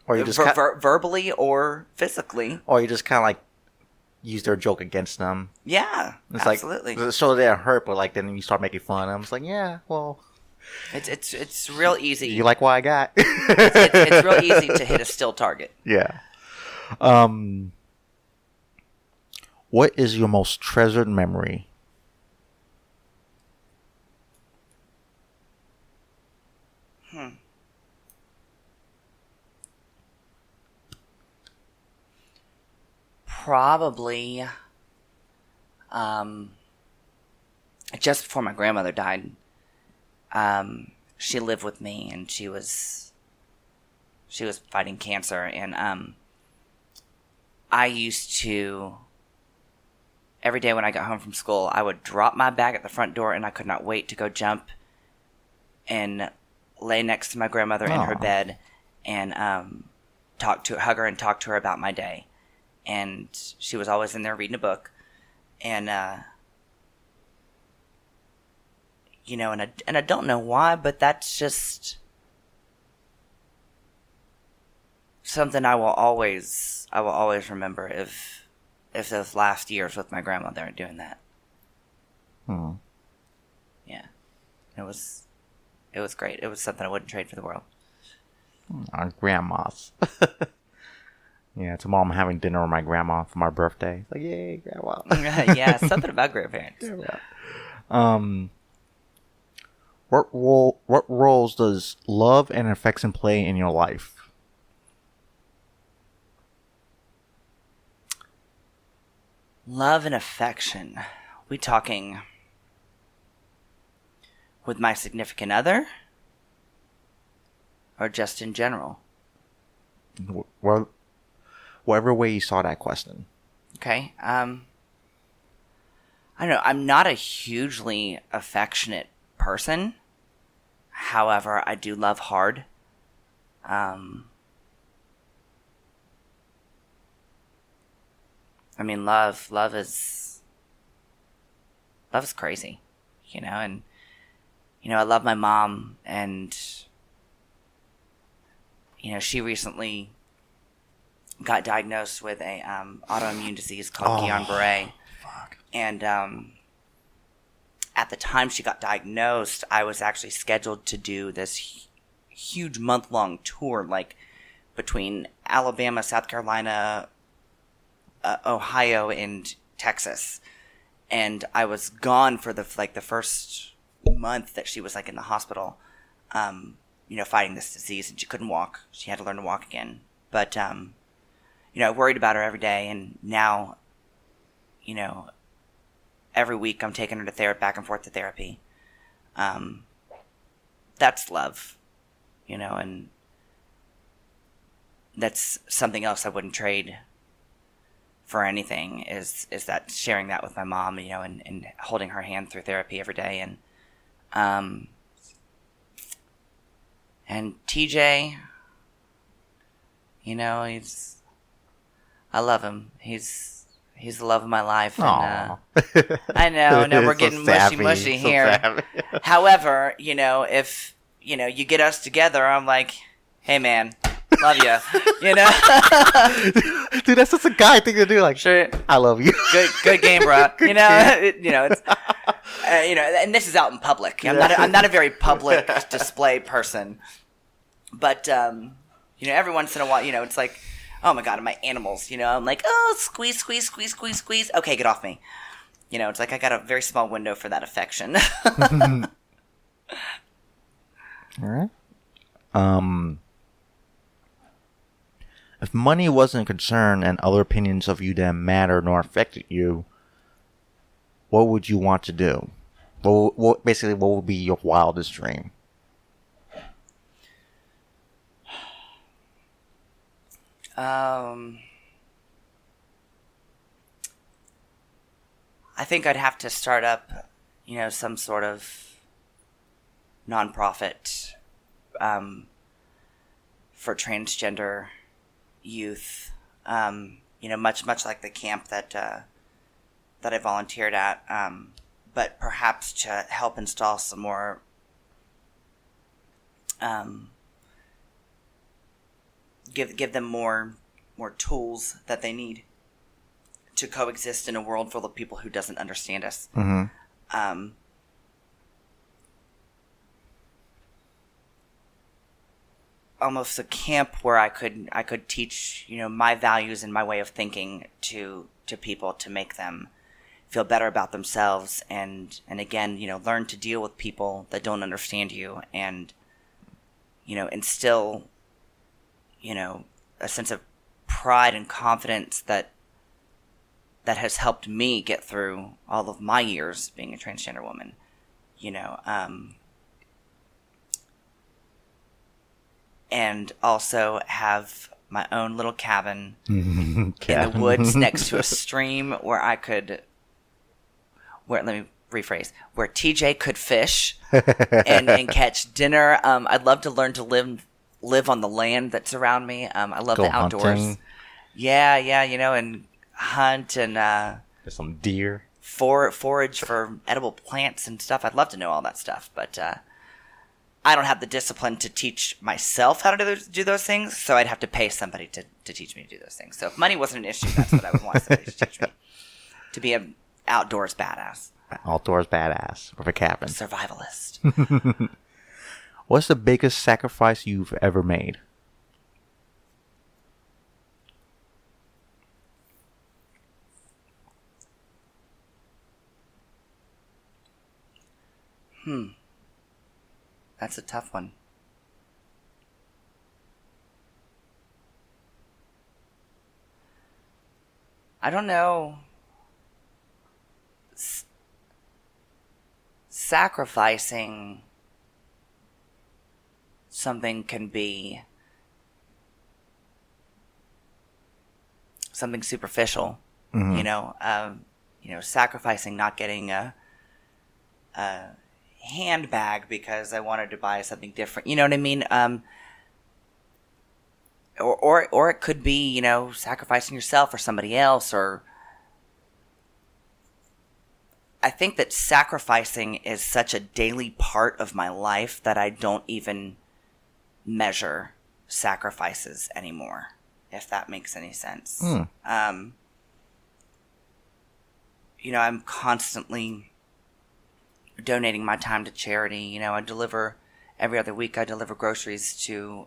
Speaker 1: Or you just
Speaker 2: verbally or physically.
Speaker 1: Or you just kind of like use their joke against them.
Speaker 2: Yeah,
Speaker 1: It's
Speaker 2: absolutely.
Speaker 1: Like, so they're hurt, but like then you start making fun of them. It's like, yeah, well,
Speaker 2: it's real easy.
Speaker 1: you like what I got?
Speaker 2: it's real easy to hit a still target.
Speaker 1: Yeah. What is your most treasured memory?
Speaker 2: Probably just before my grandmother died. She lived with me, and she was fighting cancer, and I used to, every day when I got home from school, I would drop my bag at the front door, and I could not wait to go jump and lay next to my grandmother in her bed and hug her and talk to her about my day. And she was always in there reading a book. And, and I don't know why, but that's just something I will always remember if those last years with my grandmother are doing that. Yeah. It was great. It was something I wouldn't trade for the world.
Speaker 1: Our grandmas. Yeah, tomorrow I'm having dinner with my grandma for my birthday. It's like, yay, grandma.
Speaker 2: Yeah, something about grandparents.
Speaker 1: What roles does love and affection play in your life?
Speaker 2: Love and affection. We talking with my significant other? Or just in general?
Speaker 1: Well, whatever way you saw that question.
Speaker 2: Okay. I don't know. I'm not a hugely affectionate person. However, I do love hard. I mean, love is crazy, and, I love my mom, and, she recently got diagnosed with a autoimmune disease called Guillain-Barré.
Speaker 1: Fuck.
Speaker 2: And at the time she got diagnosed, I was actually scheduled to do this huge month-long tour, like between Alabama, South Carolina, Ohio, and Texas. And I was gone for the first month that she was like in the hospital, fighting this disease, and she couldn't walk. She had to learn to walk again. But, I worried about her every day, and now, every week I'm taking her to back and forth to therapy. That's love, and that's something else I wouldn't trade for anything, is that sharing that with my mom, and holding her hand through therapy every day. And TJ, I love him. He's the love of my life. And, I know, no, we're getting mushy here. However, if, you get us together, I'm like, hey man, love you.
Speaker 1: Dude, that's just a guy thing to do. Like,
Speaker 2: sure,
Speaker 1: I love you.
Speaker 2: Good game, bro. It's, and this is out in public. I'm not a very public display person, but every once in a while, it's like, oh my god, my animals. I'm like, oh, squeeze, squeeze, squeeze, squeeze, squeeze. Okay, get off me. It's like I got a very small window for that affection.
Speaker 1: All right. If money wasn't a concern and other opinions of you didn't matter nor affected you, what would you want to do? What would be your wildest dream?
Speaker 2: I think I'd have to start up, some sort of nonprofit for transgender youth, much like the camp that I volunteered at, but perhaps to help install some more give them more tools that they need to coexist in a world full of people who doesn't understand us.
Speaker 1: Mm-hmm.
Speaker 2: Almost a camp where I could teach, my values and my way of thinking to people, to make them feel better about themselves, and again, learn to deal with people that don't understand you, and instill, a sense of pride and confidence that has helped me get through all of my years being a transgender woman, and also have my own little cabin in the woods next to a stream where let me rephrase, where TJ could fish and catch dinner. I'd love to learn to live on the land that's around me. I love the outdoors. Hunting. Yeah, and hunt and
Speaker 1: there's some deer.
Speaker 2: Forage for edible plants and stuff. I'd love to know all that stuff, but I don't have the discipline to teach myself how to do those things, so I'd have to pay somebody to teach me to do those things. So if money wasn't an issue, that's what I would want somebody to teach me. To be an outdoors badass.
Speaker 1: Outdoors badass with a cabin.
Speaker 2: Survivalist.
Speaker 1: What's the biggest sacrifice you've ever made?
Speaker 2: That's a tough one. I don't know. Sacrificing something can be something superficial, sacrificing not getting a handbag because I wanted to buy something different. You know what I mean? Or it could be, sacrificing yourself or somebody else. Or I think that sacrificing is such a daily part of my life that I don't even measure sacrifices anymore, if that makes any sense. I'm constantly donating my time to charity. I deliver every other week I deliver groceries to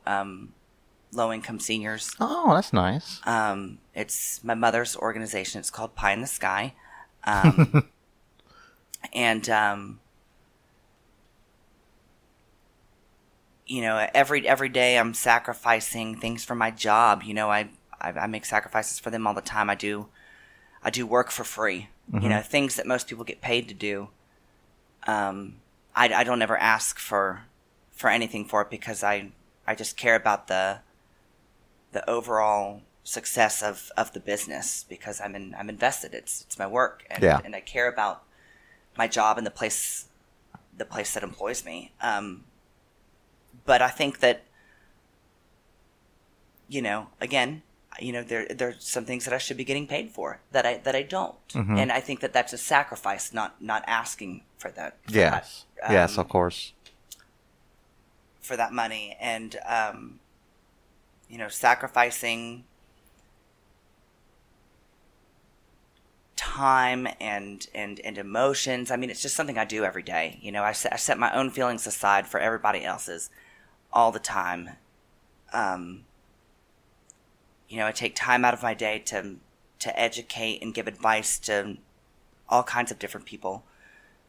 Speaker 2: low-income seniors.
Speaker 1: Oh, that's nice.
Speaker 2: It's my mother's organization. It's called Pie in the Sky. And you know, every day I'm sacrificing things for my job. You know, I make sacrifices for them all the time. I do work for free. Mm-hmm. You know, things that most people get paid to do. I don't ever ask for anything for it because I just care about the overall success of the business because I'm invested. It's my work and I care about my job and the place that employs me. But I think that, you know, again, you know, there's some things that I should be getting paid for that I don't. Mm-hmm. And I think that that's a sacrifice, not asking for that.
Speaker 1: Yes. Yes, of course.
Speaker 2: For that money. And, you know, sacrificing time and emotions. I mean, it's just something I do every day. You know, I set my own feelings aside for everybody else's all the time. You know, I take time out of my day to educate and give advice to all kinds of different people.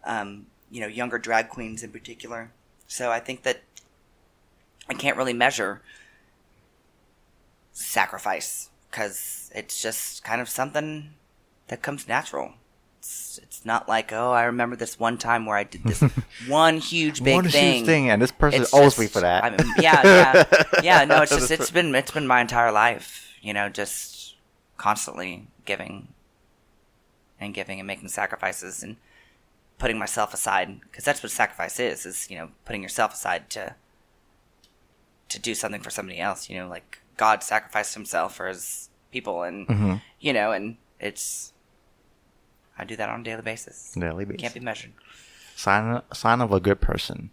Speaker 2: You know, younger drag queens in particular. So I think that I can't really measure sacrifice because it's just kind of something that comes natural. It's not like, oh, I remember this one time where I did this one huge big thing.
Speaker 1: And this person owes me for that.
Speaker 2: I mean, yeah. No, it's just it's been my entire life. You know, just constantly giving and making sacrifices and putting myself aside, because that's what sacrifice is, you know, putting yourself aside to do something for somebody else. You know, like God sacrificed himself for his people, and you know, and I do that on a daily basis. Can't be measured.
Speaker 1: Sign of a good person.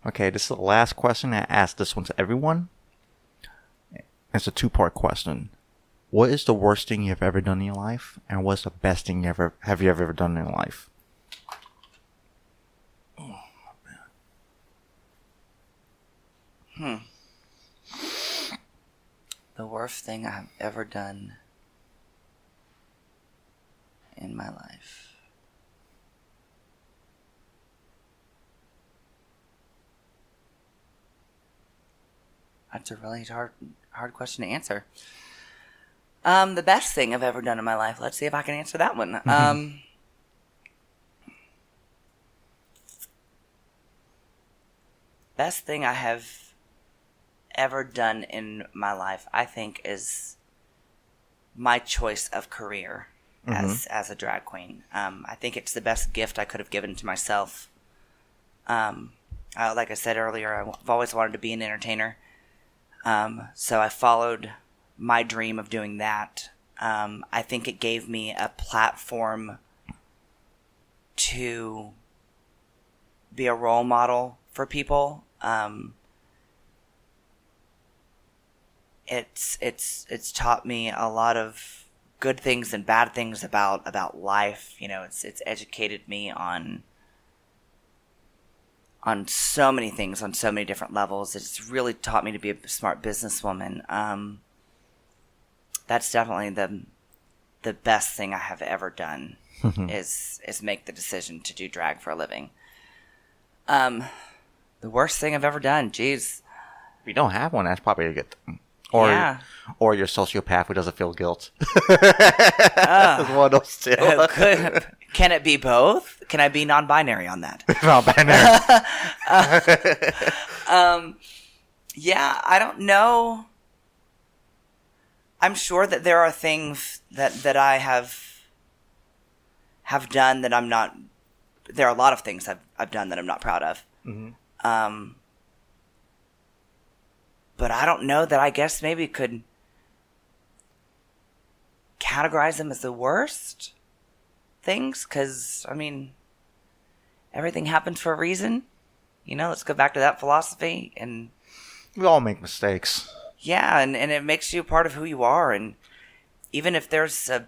Speaker 1: Okay, this is the last question. I ask this one to everyone. It's a 2-part question. What is the worst thing you've ever done in your life, and what's the best thing you ever done in your life?
Speaker 2: Oh, man. The worst thing I've ever done in my life. That's a really hard question to answer. The best thing I've ever done in my life. Let's see if I can answer that one. Best thing I have ever done in my life, I think, is my choice of career as a drag queen. I think it's the best gift I could have given to myself. Like I said earlier, I've always wanted to be an entertainer. So I followed my dream of doing that. I think it gave me a platform to be a role model for people. It's taught me a lot of good things and bad things about life. You know, it's educated me on so many things, on so many different levels. It's really taught me to be a smart businesswoman. That's definitely the best thing I have ever done is make the decision to do drag for a living. The worst thing I've ever done, geez.
Speaker 1: If you don't have one, that's probably a good thing. Or you're a sociopath who doesn't feel guilt. It's one of those two.
Speaker 2: Can it be both? Can I be non-binary on that?
Speaker 1: Non-binary.
Speaker 2: Yeah, I don't know. I'm sure that there are things that I have done that I'm not. There are a lot of things I've done that I'm not proud of. But I don't know that I guess maybe could categorize them as the worst things, because, I mean, everything happens for a reason. You know, let's go back to that philosophy. And
Speaker 1: we all make mistakes.
Speaker 2: Yeah, and it makes you a part of who you are. And even if there's a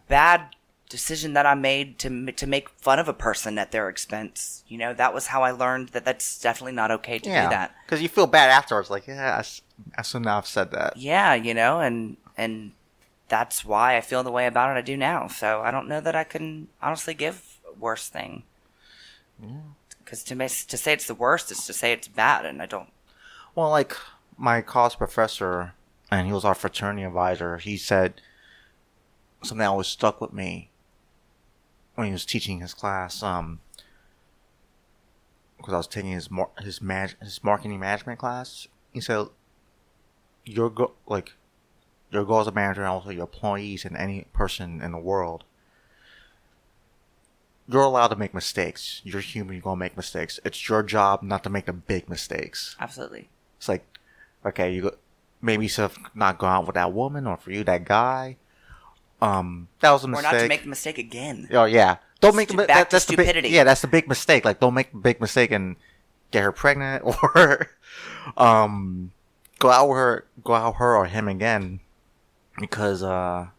Speaker 2: bad decision that I made to make fun of a person at their expense. You know, that was how I learned that that's definitely not okay to do that.
Speaker 1: Because you feel bad afterwards, like, yeah, I shouldn't have said that.
Speaker 2: Yeah, you know, and that's why I feel the way about it I do now. So I don't know that I can honestly give a worse thing. Because to say it's the worst is to say it's bad, and I don't.
Speaker 1: Well, like my college professor, and he was our fraternity advisor, he said something that always stuck with me when he was teaching his class. Because I was taking his marketing management class. He said, your goal as a manager, and also your employees and any person in the world, you're allowed to make mistakes. You're human. You're gonna make mistakes. It's your job not to make the big mistakes.
Speaker 2: Absolutely.
Speaker 1: It's like, okay, maybe you should have not gone out with that woman, or for you, that guy. That was a mistake.
Speaker 2: Or not to make the mistake again.
Speaker 1: Oh yeah, don't make
Speaker 2: that's stupidity.
Speaker 1: That's the big mistake. Like, don't make a big mistake and get her pregnant, or go out with her or him again, because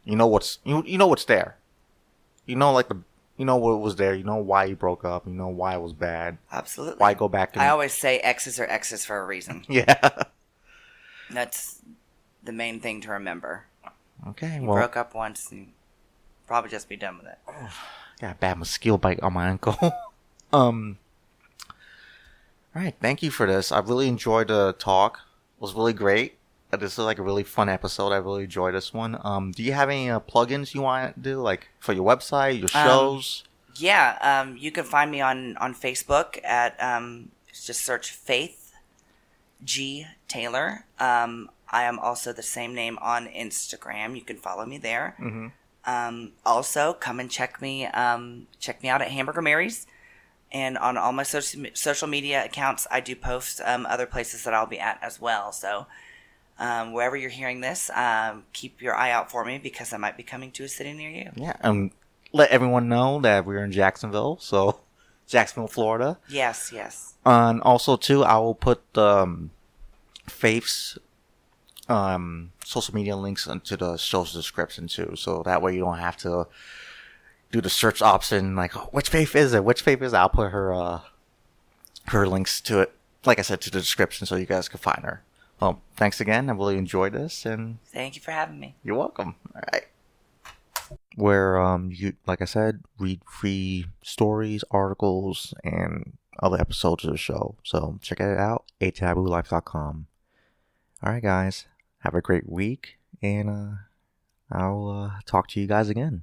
Speaker 1: you know what's there. You know, like you know what was there. You know why you broke up. You know why it was bad.
Speaker 2: Absolutely.
Speaker 1: Why go back?
Speaker 2: I always say exes are exes for a reason.
Speaker 1: Yeah.
Speaker 2: That's the main thing to remember.
Speaker 1: Okay,
Speaker 2: you broke up once, and probably just be done with it.
Speaker 1: Got a bad mosquito bite on my ankle. All right, thank you for this. I really enjoyed the talk. It was really great. This is like a really fun episode. I really enjoyed this one. Do you have any plugins you want to do, like for your website, your shows?
Speaker 2: Yeah, you can find me on Facebook at just search Faith G Taylor. I am also the same name on Instagram. You can follow me there. Mm-hmm. Also, come and check me out at Hamburger Mary's. And on all my social media accounts, I do post other places that I'll be at as well. So wherever you're hearing this, keep your eye out for me, because I might be coming to a city near you.
Speaker 1: Yeah, let everyone know that we're in Jacksonville, Florida.
Speaker 2: Yes.
Speaker 1: And also, too, I will put Faith's social media links into the show's description, too. So that way you don't have to do the search option, like, oh, which Faith is it? I'll put her links to it, like I said, to the description, so you guys can find her. Well, thanks again. I really enjoyed this, and
Speaker 2: thank you for having me.
Speaker 1: You're welcome. All right. Where you, like I said, read free stories, articles, and other episodes of the show. So check it out, ataboolife.com. All right, guys. Have a great week, and I'll talk to you guys again.